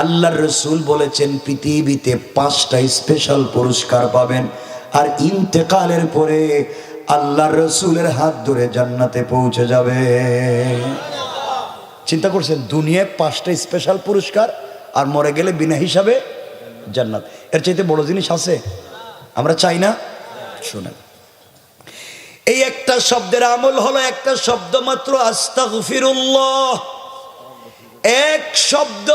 আল্লাহর রাসূল বলেছেন পৃথিবীতে 5টা স্পেশাল পুরস্কার পাবেন, আর ইন্তেকালের পরে আল্লাহর রাসূলের হাত ধরে জান্নাতে পৌঁছে যাবে। চিন্তা করছেন, দুনিয়ায় 5টা স্পেশাল পুরস্কার, আর মরে গেলে বিনা হিসাবে জান্নাত। এর চাইতে বড় জিনিস আছে? আমরা চাই না? শুনেন, এই একটা শব্দের আমল হলো একটা শব্দ মাত্র, আস্তাগফিরুল্লাহ। এক শব্দ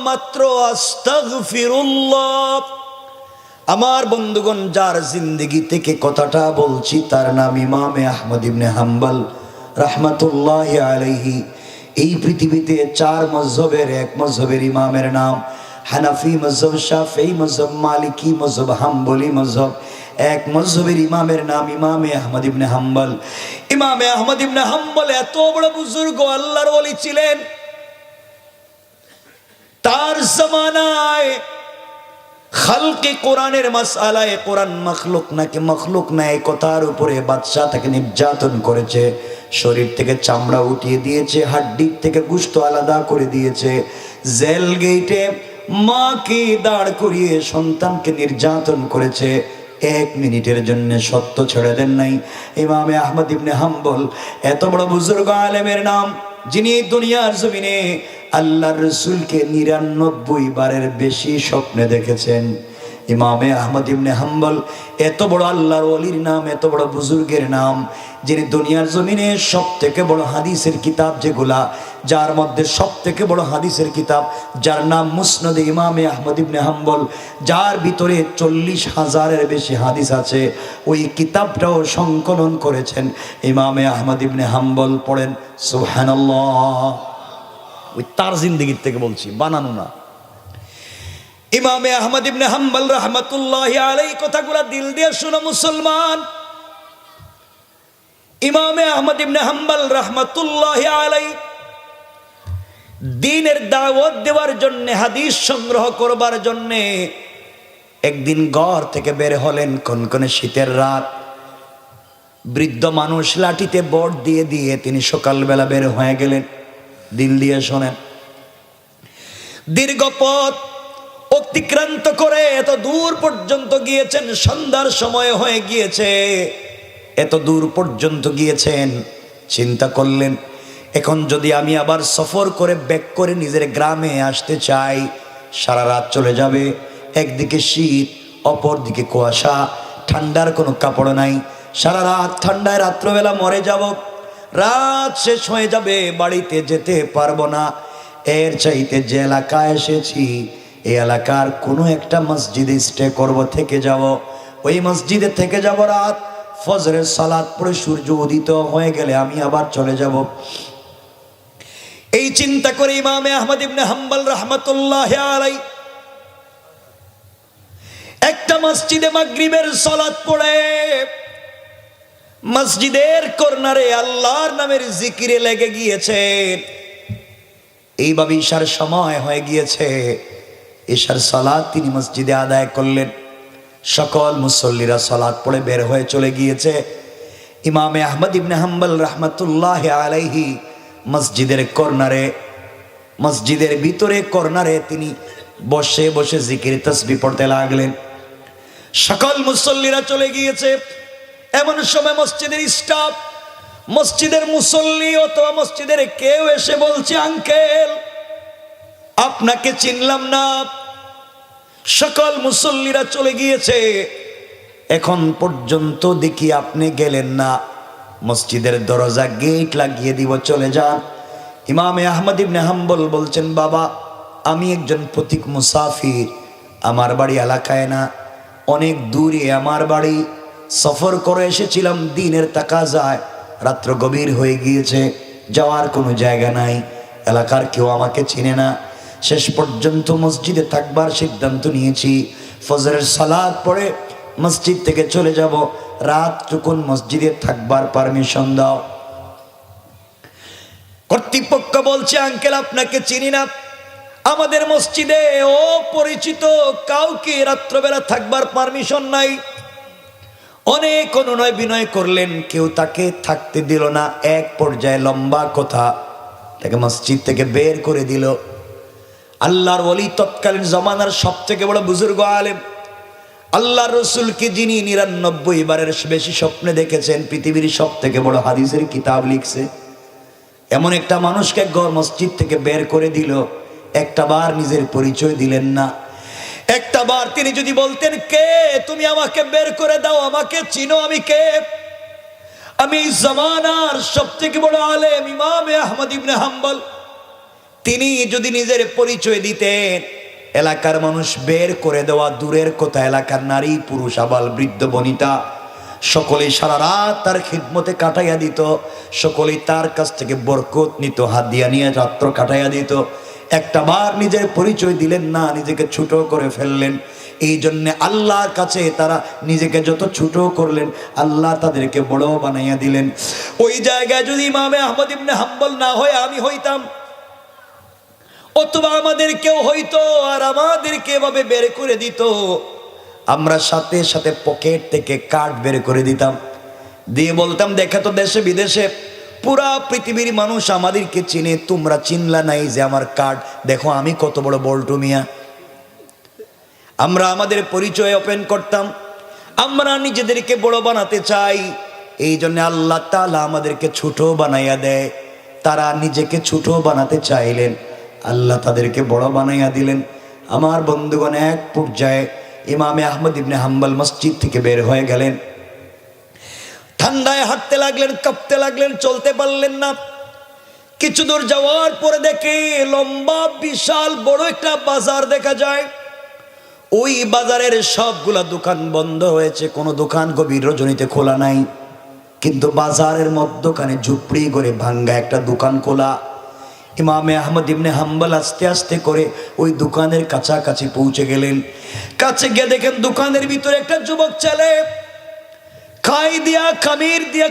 মাত্র, আস্তাগফিরুল্লাহ। আমার বন্ধুগণ, যার জিন্দেগি থেকে কথাটা বলছি তার নাম ইমামে আহমদ ইবনে হাম্বল রাহমাতুল্লাহি আলাইহি। এই পৃথিবীতে 4 মযহবের এক মযহবের ইমামের নাম হানাফি মযহব, শাফিঈ মযহব, মালিকি মযহব, হাম্বলি মযহব। এক মযহবের ইমামের নাম ইমামে আহমদ ইবনে হাম্বল। ইমামে আহমদ ইবনে হাম্বল এত বড় বুজুর্গ, আল্লাহর ওলি ছিলেন। তার জামানায় খালকে কোরআনের মাসআলায়, কোরআন মাখলুক নাকি মাখলুক না, এই কথার উপরে বাদশাহ তাকে নির্যাতন করেছে। শরীর থেকে চামড়া উঠিয়ে দিয়েছে, হাড্ডি থেকে গোশত আলাদা করে দিয়েছে। জেল গেটে মাকে দাঁড় করিয়ে সন্তানকে নির্যাতন করেছে। 1 মিনিটের জন্য সত্য ছেড়ে দেন নাই। ইমামে আহমদ ইবনে হাম্বল এত বড় বুজুর্গ আলেমের নাম, যিনি দুনিয়ার জমিনে আল্লাহর রাসূলকে 99 বারের বেশি স্বপ্নে দেখেছেন। ইমামে আহমদ ইবনে হাম্বল এত বড় আল্লাহর ওলির নাম, এত বড় বুজুর্গের নাম, যিনি দুনিয়ার জমিনে সবথেকে বড় হাদিসের কিতাব, যেগুলা যার মধ্যে সবথেকে বড় হাদিসের কিতাব, যার নাম মুসনাদে ইমামে আহমদ ইবনে হাম্বল, যার ভিতরে 40,000-এর বেশি হাদিস আছে, ওই কিতাবটাও সংকলন করেছেন ইমামে আহমদ ইবনে হাম্বল। পড়েন সুবহানাল্লাহ। ওই তার জিন্দেগির থেকে বলছি, বানানো না। ইমামে আহমদ ইবনে হাম্বল রাহমাতুল্লাহি আলাইহি, কথাগুলো দিল দিয়ে শুনো মুসলমান। ইমামে আহমদ ইবনে হাম্বল রাহমাতুল্লাহি আলাইহি দ্বীনের দাওয়াত দেওয়ার জন্য, হাদিস সংগ্রহ করবার জন্য একদিন ঘর থেকে বের হলেন, কনকনে শীতের রাত। বৃদ্ধ মানুষ লাঠিতে বট দিয়ে দিয়ে তিনি সকালবেলা বের হয়ে গেলেন। দিল দিয়ে শোনেন, দীর্ঘ পথ অতিক্রান্ত করে এত দূর পর্যন্ত গিয়েছেন, সন্ধ্যার সময় হয়ে গিয়েছে, এত দূর পর্যন্ত গিয়েছেন। চিন্তা করলেন, এখন যদি আমি আবার সফর করে ব্যাক করে নিজের গ্রামে আসতে চাই, সারা রাত চলে যাবে। একদিকে শীত, অপর দিকে কুয়াশা, ঠান্ডার কোনো কাপড় নাই, সারা রাত ঠান্ডায় রাত্রবেলা মরে যাব, রাত শেষ হয়ে যাবে, বাড়িতে যেতে পারবো না। এর চাইতে যে এলাকায় এসেছি, এই এলাকার কোনো একটা মসজিদে স্টে করব, থেকে যাব, ওই মসজিদে থেকে যাব রাত, ফজরের সালাত পড়ে সূর্য উদিত হয়ে গেলে আমি আবার চলে যাব। এই চিন্তা করে ইমামে আহমদ ইবনে হাম্বল রাহমাতুল্লাহি আলাইহি একটা মসজিদে মাগরিবের সালাত পড়ে মসজিদের কর্নারে আল্লাহর নামের জিকিরে লেগে গিয়েছে। এইভাবে ঈশার সময় হয়ে গিয়েছে, ঈশার সালাত তিনি মসজিদে আদায় করলেন। সকল মুসল্লিরা সালাত পড়ে বের হয়ে চলে গিয়েছে। ইমামে আহমদ ইবনে হাম্বল রাহমাতুল্লাহি আলাইহি মসজিদের কর্নারে, মসজিদের ভিতরে কর্নারে তিনি বসে বসে জিকির তাসবিহ পড়তে লাগলেন। সকল মুসল্লিরা চলে গিয়েছে। এমন সময় মসজিদের স্টাফ, মসজিদের মুসল্লি অথবা মসজিদের কেউ এসে বলছে, আঙ্কেল আপনাকে চিনলাম না। সকল মুসল্লিরা চলে গিয়েছে, এখন পর্যন্ত দেখি আপনি গেলেন না, মসজিদের দরজা গেট লাগিয়ে দিব, চলে যান। ইমামে আহমদ ইবনে হাম্বল বলছেন, বাবা আমি একজন পথিক মুসাফির, আমার বাড়ি এলাকায় না, অনেক দূরে আমার বাড়ি, সফর করে এসেছিলাম দিনের তাকাজায়, রাত্র গভীর হয়ে গিয়েছে, যাওয়ার কোনো জায়গা নাই, এলাকার কেউ আমাকে চিনে না, শেষ পর্যন্ত মসজিদে থাকবার সিদ্ধান্ত নিয়েছি, ফজরের সালাত পড়ে মসজিদ থেকে চলে যাব, রাতটুকুন মসজিদে থাকবার পারমিশন দাও। কর্তৃপক্ষ বলছে, আঙ্কেল আপনাকে চিনি না, আমাদের মসজিদে অপরিচিত কাউকে রাত্রবেলা থাকবার পারমিশন নাই। অনেক অনুনয় বিনয় করলেন, কেউ তাকে থাকতে দিল না। এক পর্যায়ে লম্বা কথা, তাকে মসজিদ থেকে বের করে দিল। আল্লাহর ওলি, তৎকালীন জমানার সব থেকে বড় বুজুর্গ আলেম, আল্লাহ রসুলকে যিনি 99 বারের বেশি স্বপ্নে দেখেছেন, পৃথিবীর সব থেকে বড় হাদিসের কিতাব লিখছে, এমন একটা মানুষকে ঘর মসজিদ থেকে বের করে দিল। একটা বার নিজের পরিচয় দিলেন না। একটা বার তিনি যদি বলতেন, কে তুমি, আমাকে বের করে দাও, আমাকে চিনো, আমি কে, আমি জামানার সব থেকে বড় আলেম ইমামে আহমদ ইবনে হাম্বল, তিনি যদি নিজের পরিচয় দিতেন, এলাকার মানুষ বের করে দেওয়া দূরের কথা, এলাকার নারী পুরুষ আবাল বৃদ্ধ বনিতা সকলেই সারা রাত তার খিদমতে কাটাইয়া দিত, সকলেই তার কাছ থেকে বরকত নিত, হাদিয়া নিয়ে রাত্র কাটাইয়া দিত। একটা বার নিজের পরিচয় দিলেন না, নিজেকে ছোট করে ফেললেন। এই জন্যে আল্লাহর কাছে তারা নিজেকে যত ছোট করলেন, আল্লাহ তাদেরকে বড় বানাইয়া দিলেন। ওই জায়গায় যদি ইমামে আহমদ ইবনে হাম্বল না হয় আমি হইতাম, অথবা আমাদের কেউ হইতো আর আমাদেরকে এভাবে বের করে দিত, আমরা সাথে সাথে পকেট থেকে কার্ড বের করে দিতাম, দিয়ে বলতাম, দেখে তো দেশে বিদেশে পুরা পৃথিবীর মানুষ আমাদেরকে চিনে, তোমরা চিনলা নাই যে আমার কার্ড, দেখো আমি কত বড় বল্টু মিয়া। আমরা আমাদের পরিচয় ওপেন করতাম। আমরা নিজেদেরকে বড় বানাতে চাই, এই জন্য আল্লাহ তাআলা আমাদেরকে ছোট বানাইয়া দেয়। তারা নিজেকে ছোট বানাতে চাইলেন, আল্লাহ তাদেরকে বড় বানাইয়া দিলেন। আমার বন্ধুগণ, এক পর্যায়ে ইমামে আহমদ ইবনে হাম্বল মসজিদ থেকে বের হয়ে গেলেন। ঠান্ডায় হাঁটতে লাগলেন, কাঁপতে লাগলেন, চলতে পারলেন না। কিছু দূর যাওয়ার পরে দেখে লম্বা বিশাল বড় একটা বাজার দেখা যায়। ওই বাজারের সবগুলা দোকান বন্ধ হয়েছে, কোনো দোকান গভীর রজনীতে খোলা নাই, কিন্তু বাজারের মধ্যখানে ঝুপড়ি করে ভাঙ্গা একটা দোকান খোলা। ইমামে আহমদ ইবনে হাম্বল আস্তে আস্তে করে ওই দোকানের কাছাকাছি পৌঁছে গেলেন। কাছে গিয়ে দেখেন দোকানের ভিতরে একটা যুবক ছেলে খাই দিয়া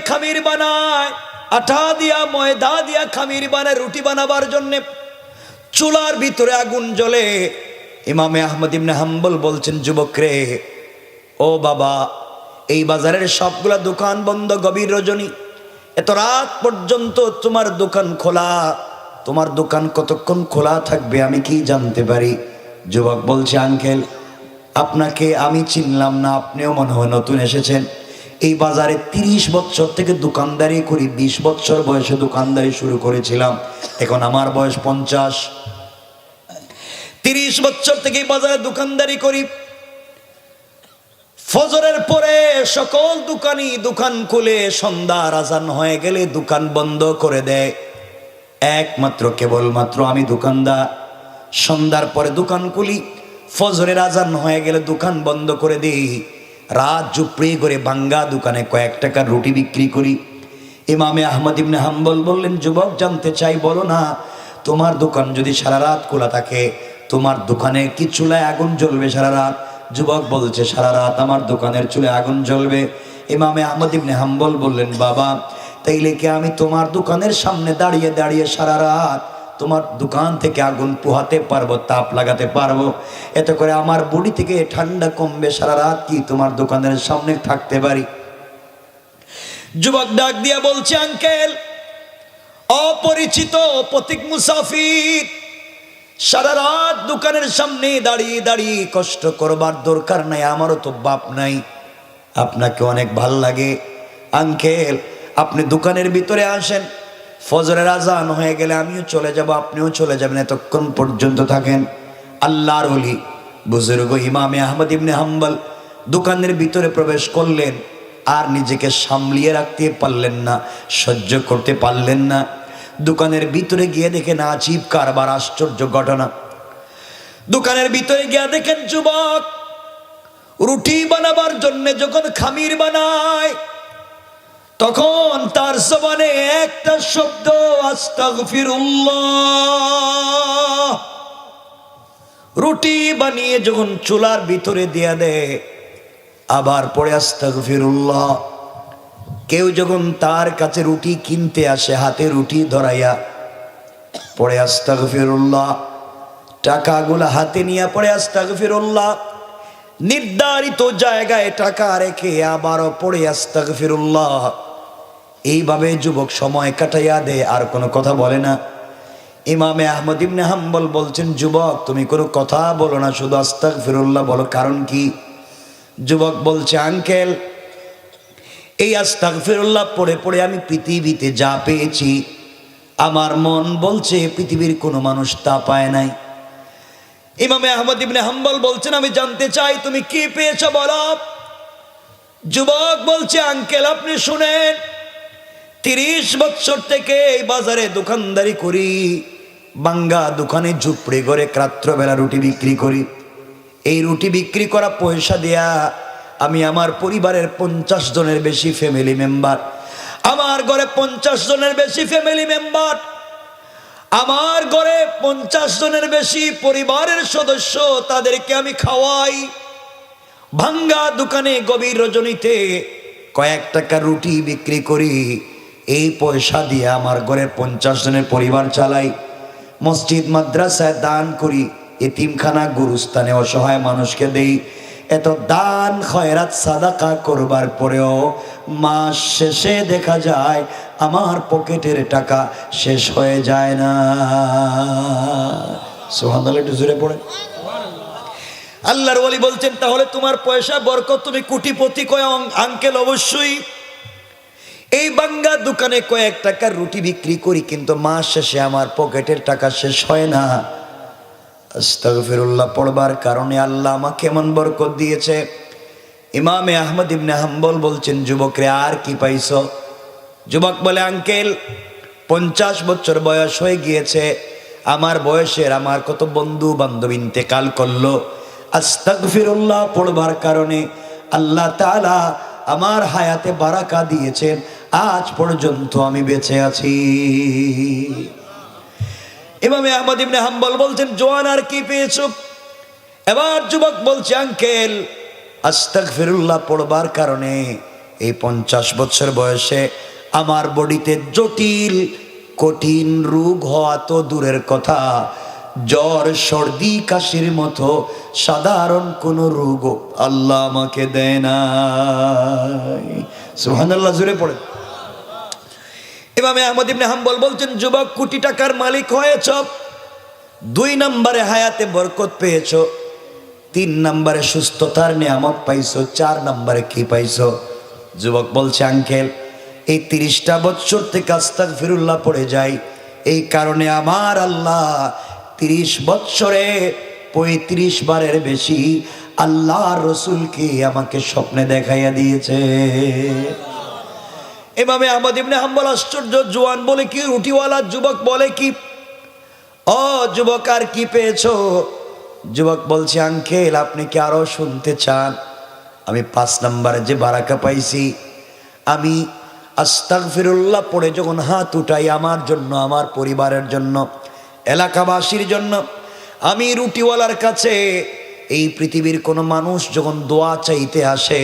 খামির বানায়, আটা দিয়া ময়দা দিয়া খামির বানায় রুটি বানাবার জন্যে। চুলার ভিতরে আগুন জ্বলে, ইমামে আহমদ ইবনে হাম্বল বলছেন, যুবক রে, ও বাবা, এই বাজারের সবগুলা দোকান বন্ধ, গভীর রজনী, এত রাত পর্যন্ত তোমার দোকান খোলা, তোমার দোকান কতক্ষণ খোলা থাকবে আমি কি জানতে পারি? যুবক বলছে, আঙ্কেল, আপনাকে আমি চিনলাম না, আপনিও মনে হয় নতুন এসেছেন। এই বাজারে 30 বছর থেকে দোকানদারি করি, 20 বছর বয়সে দোকানদারি শুরু করেছিলাম, এখন আমার বয়স 50। 30 বছর থেকে এই বাজারে দোকানদারি করি। ফজরের পরে সকল দোকানি দোকান খুলে সন্ধ্যার আজান হয়ে গেলে দোকান বন্ধ করে দেয়। একমাত্র কেবলমাত্র আমি দোকানদার, সন্ধ্যার পরে দোকান খুলি, ফজরের আজান হয়ে গেলে দোকান বন্ধ করে দিই। রাত জুপড়ি করে ভাঙ্গা দোকানে কয়েক টাকার রুটি বিক্রি করি। ইমামে আহমদ ইবনে হাম্বল বললেন, যুবক জানতে চাই, বলো না, তোমার দোকান যদি সারা রাত খোলা থাকে, তোমার দোকানে কি চুলায় আগুন জ্বলবে সারা রাত? যুবক বলছে, সারা রাত আমার দোকানের চুলায় আগুন জ্বলবে। ইমামে আহমদ ইবনে হাম্বল বললেন, বাবা, তাইলে কি আমি তোমার দোকানের সামনে দাঁড়িয়ে দাঁড়িয়ে সারা রাত তোমার দোকান থেকে আগুন পোহাতে পারবো, তাপ লাগাতে পারবো? এতে করে আমার বডি থেকে ঠান্ডা কমবে, সারা রাত কি তোমার দোকানের সামনে থাকতে পারি? যুবক ডাক দিয়া বলছে, আঙ্কেল, অপরিচিত পথিক মুসাফির, সারা রাত দোকানের সামনে দাঁড়িয়ে দাঁড়িয়ে কষ্ট করবার দরকার নাই, আমারও তো বাপ নাই, আপনাকে অনেক ভাল লাগে। আঙ্কেল, আপনি দোকানের ভিতরে আসেন, ফজরের আজান হয়ে গেলে আমিও চলে যাব, আপনিও চলে যাবেন, এতক্ষণ পর্যন্ত থাকেন। আল্লাহর ওলি বুজুর্গ ইমামে আহমদ ইবনে হাম্বল দোকানের ভিতরে প্রবেশ করলেন, আর নিজেকে সামলিয়ে রাখতে পারলেন না, সহ্য করতে পারলেন না। দোকানের ভিতরে গিয়ে দেখেন আজীব কারবার, আশ্চর্য ঘটনা। দোকানের ভিতরে গিয়ে দেখেন যুবক রুটি বানাবার জন্য যখন খামির বানায়, তখন তার জবানে একটা শব্দ, আস্তাগফিরুল্লাহ। রুটি বানিয়ে যখন চুলার ভিতরে দিয়া দেয়, আবার পড়ে আস্তাগফিরুল্লাহ। কেউ যখন তার কাছে রুটি কিনতে আসে, হাতে রুটি ধরাইয়া পড়ে আস্তাগফিরুল্লাহ, টাকাগুলা হাতে নিয়ে পড়ে আস্তাগফিরুল্লাহ, নির্ধারিত জায়গায় টাকা রেখে আবারও পড়ে আস্তাগফিরুল্লাহ। এইভাবে যুবক সময় কাটাইয়া দেয়, আর কোনো কথা বলে না। ইমামে আহমদ ইবনে হাম্বল বলছেন, যুবক, তুমি কোনো কথা বলো না, শুধু আস্তাগফিরুল্লাহ বলো, কারণ কি? যুবক বলছে, আঙ্কেল, এই আস্তাগফিরুল্লাহ পড়ে পড়ে আমি পৃথিবীতে যা পেয়েছি, আমার মন বলছে পৃথিবীর কোনো মানুষ তা পায় নাই। ইমামে আহমদ ইবনে হাম্বল বলছেন, আমি জানতে চাই তুমি কি পেয়েছো বলো। যুবক বলছে, আঙ্কেল, আপনি শুনেন, 30 বছর থেকে এই বাজারে দোকানদারি করি, বাঙ্গা দোকানে ঝুপড়ি করে রাত্রবেলা রুটি বিক্রি করি। এই রুটি বিক্রি করা পয়সা দেয়া আমি আমার পরিবারের 50 জনের বেশি ফ্যামিলি মেম্বার, আমার ঘরে 50 জনের বেশি ফ্যামিলি মেম্বার, আমার ঘরে 50 জনের বেশি পরিবারের সদস্য, তাদেরকে আমি খাওয়াই। ভাঙ্গা দোকানে গভীর রজনীতে কয়েক টাকা রুটি বিক্রি করি, এই পয়সা দিয়ে আমার ঘরের 50 জনের পরিবার চালাই। মসজিদ মাদ্রাসায় দান করি, এতিমখানা গুরুস্থানে অসহায় মানুষকে দেই। এত দান খয়রাত সাদাকা করবার পরেও মাস শেষে দেখা যায় আমার পকেটের টাকা শেষ হয়ে যায় না। সুবহানাল্লাহ, একটু জোরে পড়ে। আল্লাহর ওলি বলছেন, তাহলে তোমার পয়সা বরকত, তুমি কোটিপতি। কয়, আঙ্কেল, অবশ্যই। এই বাঙ্গা দোকানে কয়েক টাকার রুটি বিক্রি করি, কিন্তু মাস শেষে আমার পকেটের টাকা শেষ হয় না। আস্তাগফিরুল্লাহ পড়বার কারণে আল্লাহ আমাকে এমন বরকত দিয়েছে। ইমামে আহমদ ইবনে হাম্বল বলছেন, যুবকরে, আর কি পাইছো? যুবক বলে, আঙ্কেল, 50 বছর বয়স হয়ে গিয়েছে, আমার বয়সের আমার কত বন্ধু বান্ধব ইন্তেকাল করলো। আস্তাগফিরুল্লাহ পড়বার কারণে আল্লাহ তাআলা আমার হায়াতে বারাকা দিয়েছেন, আজ পর্যন্ত আমি বেঁচে আছি। ইমামে আহমদ ইবনে হাম্বল বলছেন, জোয়ান, আর কি পেয়েছো? এবার যুবক বলছে, আঙ্কেল, আস্তাগফিরুল্লাহ পড়বার কারণে এই 50 বছর বয়সে আমার বডিতে জটিল কঠিন রোগ হওয়া তো দূরের কথা, জ্বর সর্দি কাশির মতো সাধারণ কোন রোগ আল্লাহ আমাকে দেয় না। সুবহানাল্লাহ, জোরে পড়ে। ইমাম আহমদ ইবনে হাম্বল বলছেন, যুবক কোটি টাকার মালিক হয়েছ, 2 নম্বরে হায়াতে বরকত পেয়েছো, 3 নম্বরে সুস্থতার নিয়ামত পাইছো, 4 নম্বরে কি পাইছো? যুবক বলছে, আঙ্কেল এই 30টা বছর থেকে আস্তাগফিরুল্লাহ পড়ে যাই, এই কারণে আমার আল্লাহ 30 বছরে 35 বারের বেশি আল্লাহর রসুলকে আমাকে স্বপ্নে দেখাইয়া দিয়েছে। ইমামে আহমদ ইবনে হাম্বল আশ্চর্য, জোয়ান বলে কি, রুটিওয়ালা যুবক বলে কি, ও যুবক আর কি পেয়েছো? যুবক বলছে, আঙ্কেল আপনি কি আরো শুনতে চান? আমি 5 নম্বরে যে বারাকা পাইছি, আমি আস্তাগফিরুল্লাহ পড়ে যখন হাত উঠাই আমার জন্য, আমার পরিবারের জন্য, এলাকাবাসীর জন্য, আমি রুটিওয়ালার কাছে এই পৃথিবীর কোনো মানুষ যখন দোয়া চাইতে আসে,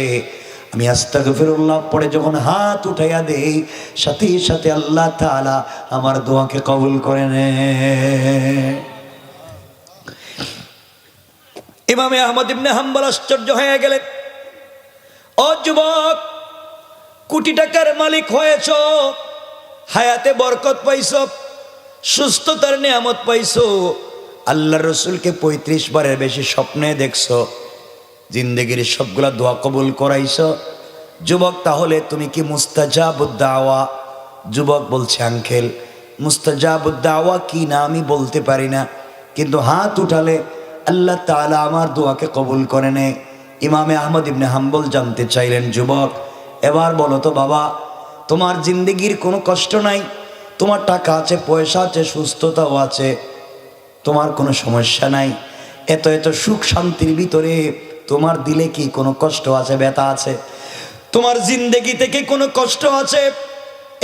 আমি আস্তাগফিরুল্লাহ পড়ে যখন হাত উঠাইয়া দেই, সাথে সাথে আল্লাহ তাআলা আমার দোয়াকে কবুল করে নেয়। ইমামে আহমদ ইবনে হাম্বল আশ্চর্য হয়ে গেলেন, ও যুবক কোটি টাকার মালিক হয়েছো, হায়াতে বরকত পাইছো, সুস্থতার নিয়ামত পাইছো, আল্লাহর রসুলকে 35 বারের বেশি স্বপ্নে দেখছো, জিন্দেগির সবগুলা দোয়া কবুল করাইছো। যুবক তাহলে তুমি কি মুস্তাজাবুদ দাওয়া? যুবক বলছে, আঙ্কেল মুস্তাজাবুদ দাওয়া কি না আমি বলতে পারি না, কিন্তু হাত উঠালে আল্লাহ তাআলা আমার দোয়াকে কবুল করে নেয়। ইমামে আহমদ ইবনে হাম্বল জানতে চাইলেন, যুবক এবার বলো তো বাবা, তোমার জিন্দেগির কোনো কষ্ট নাই, তোমার টাকা আছে, পয়সা আছে, সুস্থতাও আছে, তোমার কোনো সমস্যা নাই, এত এত সুখ শান্তির ভিতরে তোমার দিলে কি কোনো কষ্ট আছে, ব্যথা আছে? তোমার জিন্দেগি থেকে কোনো কষ্ট আছে?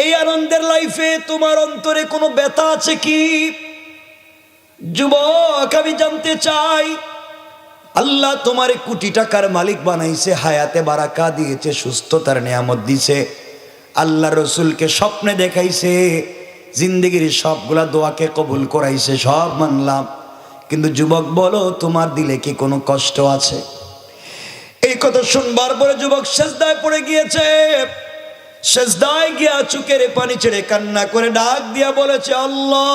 এই আনন্দের লাইফে তোমার অন্তরে কোনো ব্যথা আছে কি? যুবক আমি জানতে চাই, আল্লাহ তোমার কোটি টাকার মালিক বানাইছে, হায়াতে বারাকা দিয়েছে, সুস্থতার নিয়ামত দিছে, আল্লাহ রসুলকে স্বপ্নে দেখাইছে, জিন্দেগির সবগুলা দোয়াকে কবুল করাইছে, সব মানলাম, কিন্তু যুবক বলো তোমার দিলে কি কোনো কষ্ট আছে? এই কথা শুনবার পরে যুবক সেজদায় পড়ে গিয়েছে। সেজদায় গিয়া চোখের পানি ছেড়ে কান্না করে ডাক দিয়া বলেছে, আল্লাহ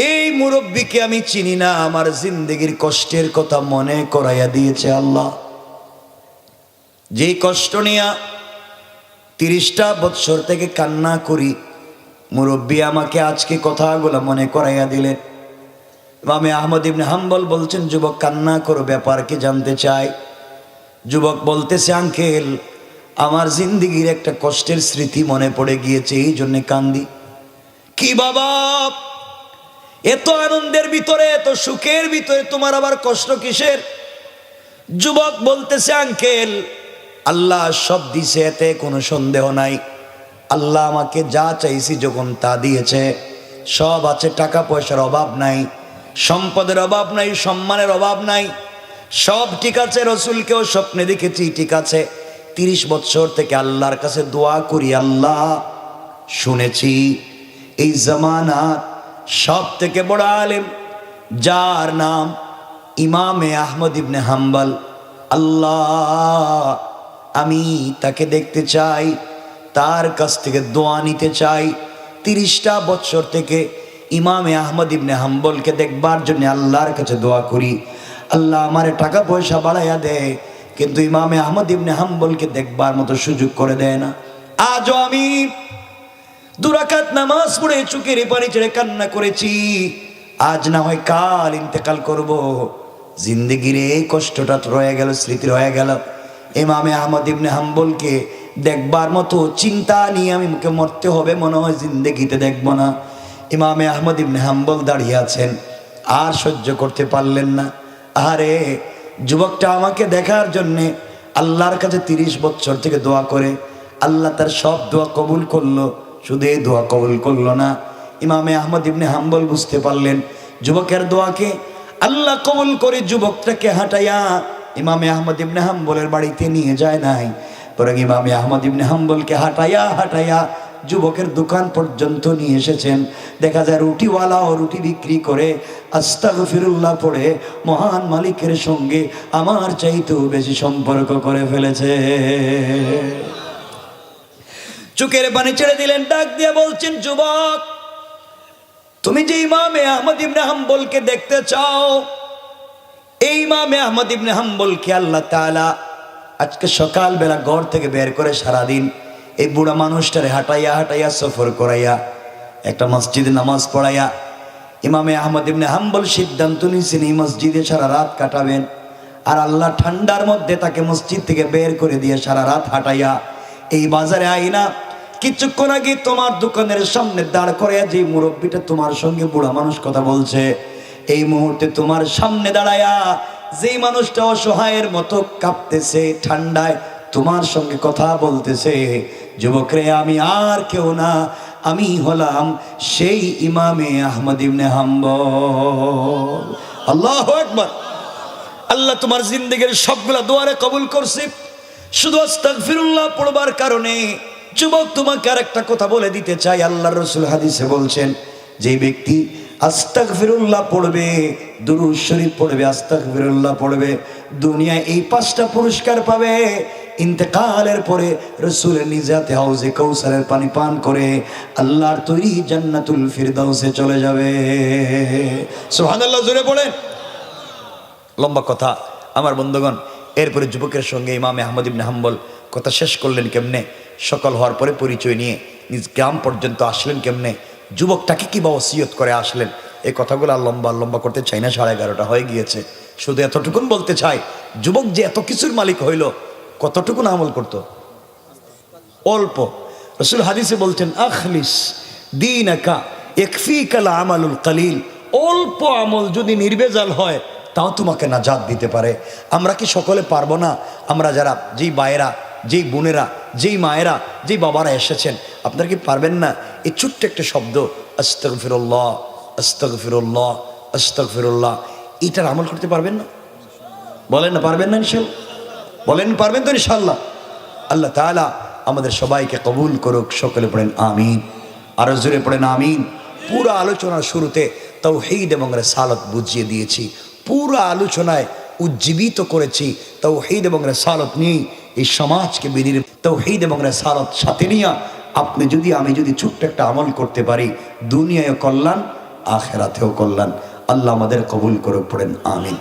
এই মুরব্বীকে আমি চিনি না, আমার জিন্দেগির কষ্টের কথা মনে করাইয়া দিয়েছে। আল্লাহ যেই কষ্ট নিয়া 30টা বছর থেকে কান্না করি, মুরব্বী আমাকে আজকে কথাগুলো মনে করাইয়া দিলেন। ইমামে আহমদ ইবনে হাম্বল বলছেন, যুবক কান্না করো, ব্যাপার কি জানতে চাই? যুবক বলতেছে, আঙ্কেল আমার জিন্দেগির একটা কষ্টের স্মৃতি মনে পড়ে গিয়েছে, এই জন্য কান্দি। কি বাবা, এত আনন্দের ভিতরে, এত সুখের ভিতরে তোমার আবার কষ্ট কিসের? যুবক বলতেছে, আঙ্কেল আল্লাহ সব দিছে, এতে কোনো সন্দেহ নাই, আল্লাহ আমাকে যা চাইছি যখন তা দিয়েছে, সব আছে, টাকা পয়সার অভাব নাই, সম্পদের অভাব নাই, সম্মানের অভাব নাই, সব ঠিক আছে, রসুলকেও স্বপ্নে দেখেছি, ঠিক আছে, 30 বছর থেকে আল্লাহর কাছে দোয়া করি, আল্লাহ শুনেছি এই জামানার সব থেকে বড় আলেম যার নাম ইমামে আহমদ ইবনে হাম্বল, আল্লাহ আমি তাকে দেখতে চাই, তার কাছ থেকে দোয়া নিতে চাই। 30টা বছর থেকে ইমামে আহমদ ইবনে হাম্বলকে দেখবার জন্য আল্লাহর কাছে দোয়া করি, আল্লাহ আমারে টাকা পয়সা বাড়াইয়া দেয়, কিন্তু ইমামে আহমদ ইবনে হাম্বলকে দেখবার মতো সুযোগ করে দেয় না। আজও আমি 2 রাকাত নামাজ পড়ে চোখের পানি ছেড়ে কান্না করেছি, আজ না হয় কাল ইন্তেকাল করব, জিন্দেগির এই কষ্টটা রয়ে গেল, স্মৃতি রয়ে গেল। ইমামে আহমদ ইবনে হাম্বলকে দেখবার মতো চিন্তা নিয়ে আমি মুখে মরতে হবে, মনে হয় জিন্দেগিতে দেখব না। ইমামে আহমদ ইবনে হাম্বল দাঁড়িয়ে আছেন, আর সহ্য করতে পারলেন না। আরে যুবকটা আমাকে দেখার জন্যে আল্লাহর কাছে 30 বছর থেকে দোয়া করে, আল্লাহ তার সব দোয়া কবুল করলো, শুধু এই দোয়া কবুল করলো না, ইমামে আহমদ ইবনে হাম্বল বুঝতে পারলেন যুবকের দোয়াকে আল্লাহ কবুল করে যুবকটাকে হাঁটাইয়া ইমামে আহমদ ইবনে হাম্বলের বাড়িতে নিয়ে যায় নাই, বরং ইমামে আহমদ ইবনে হাম্বলকে হাঁটাইয়া হাঁটাইয়া যুবকের দোকান পর্যন্ত নিয়ে এসেছেন। দেখা যায় রুটিওয়ালাও রুটি বিক্রি করে আস্তাগফিরুল্লাহ পড়ে মহান মালিকের সঙ্গে আমার চাইতেও বেশি সম্পর্ক করে ফেলেছে। চোখের পানি ছেড়ে দিলেন, ডাক দিয়ে বলছেন, যুবক, তুমি যে ইমামে আহমদ ইবনে হাম্বলকে দেখতে চাও, এই ইমামে আহমদ ইবনে হাম্বলকে আল্লাহ তাআলা আজকে সকালবেলা ঘর থেকে বের করে সারাদিন এই বুড়া মানুষটারে হাঁটাইয়া হাঁটাইয়া সফর করাইয়া একটা মসজিদে নামাজ পড়াইয়া ইমামে আহমদ ইবনে হাম্বল সিদ্ধান্ত নিয়েছেন এই মসজিদে সারা রাত কাটাবেন। আর আল্লাহ ঠান্ডার মধ্যে তাকে মসজিদ থেকে বের করে দিয়ে সারা রাত হাঁটাইয়া এই বাজারে আইনা কিছুক্ষণ আগে তোমার দোকানের সামনে দাঁড় করাইয়া যে মুরব্বীটা তোমার সঙ্গে বুড়া মানুষ কথা বলছে, এই মুহূর্তে তোমার সামনে দাঁড়ায়া যেই মানুষটা অসহায়ের মতো কাঁপতেছে ঠান্ডায় তোমার সঙ্গে কথা বলতেছে, যুবকরে আমি আর কেউ না, আমি হলাম সেই ইমামে আহমদ ইবনে হাম্বল। আল্লাহু আকবার। আল্লাহ তোমার জিন্দেগীর সবগুলা দোয়ারে কবুল করছে শুধু আস্তাগফিরুল্লাহ পড়বার কারণে। যুবক, তোমাকে আর একটা কথা বলে দিতে চাই, আল্লাহর রাসূল হাদিসে বলছেন, যে ব্যক্তি আস্তাগফিরুল্লাহ পড়বে, দুরূদ শরীফ পড়বে, আস্তাগফিরুল্লাহ পড়বে, দুনিয়ায় এই 5টা পুরস্কার পাবে। ইন্তেকালের পরে রাসূলের নিজাতে হাউজে কাউসারের পানি পান করে আল্লাহর তৈরি জান্নাতুল ফিরদাউসে চলে যাবে। সুবহানাল্লাহ, জোরে পড়েন। লম্বা কথা আমার বন্ধুগণ। এরপরে যুবকের সঙ্গে ইমামে আহমদ ইবনে হাম্বল কথা শেষ করলেন কেমনে, সকাল হওয়ার পরে পরিচয় নিয়ে নিজ গ্রাম পর্যন্ত আসলেন কেমনে, যুবকটাকে কি বা ওসিয়ত করে আসলেন, এই কথাগুলো লম্বা করতে চাই না, 11:30 হয়ে গিয়েছে। শুধু এতটুকুন বলতে চাই, যুবক যে এত কিছুর মালিক হইল, কতটুকুন আমল করত? অল্প। রাসূল হাদিসে বলছেন, আখলিস দীনাকা ইয়াকফিকাল আমালুল কলিল। অল্প আমল যদি নির্ভেজাল হয় তাও তোমাকে নাজাত দিতে পারে। আমরা কি সকলে পারবো না? আমরা যারা, যেই ভাইয়েরা, যেই বোনেরা, যেই মায়েরা, যেই বাবারা এসেছেন, আপনারা কি পারবেন না এই ছোট্ট একটা শব্দ আস্তাগফিরুল্লাহ আস্তাগফিরুল্লাহ আস্তাগফিরুল্লাহ, এটার আমল করতে পারবেন না? বলেন না পারবেন না? ইনশাআল্লাহ বলেন, পারবেন তো ইনশাআল্লাহ? আল্লাহ তাআলা আমাদের সবাইকে কবুল করুক। সকলে পড়েন আমিন, আরো জোরে পড়েন আমিন। পুরো আলোচনার শুরুতে তাওহীদ এবং রিসালাত বুঝিয়ে দিয়েছি, পুরো আলোচনায় উজ্জীবিত করেছি তাওহীদ এবং রিসালাত নিয়ে এই সমাজকে বিনির তাওহীদ এবং রিসালাত সাথে নিয়ে আপনি যদি, আমি যদি ছোট্ট একটা আমল করতে পারি, দুনিয়ায় কল্যাণ, আখিরাতেও কল্যাণ। আল্লাহ আমাদের কবুল করুক। পড়েন আমিন।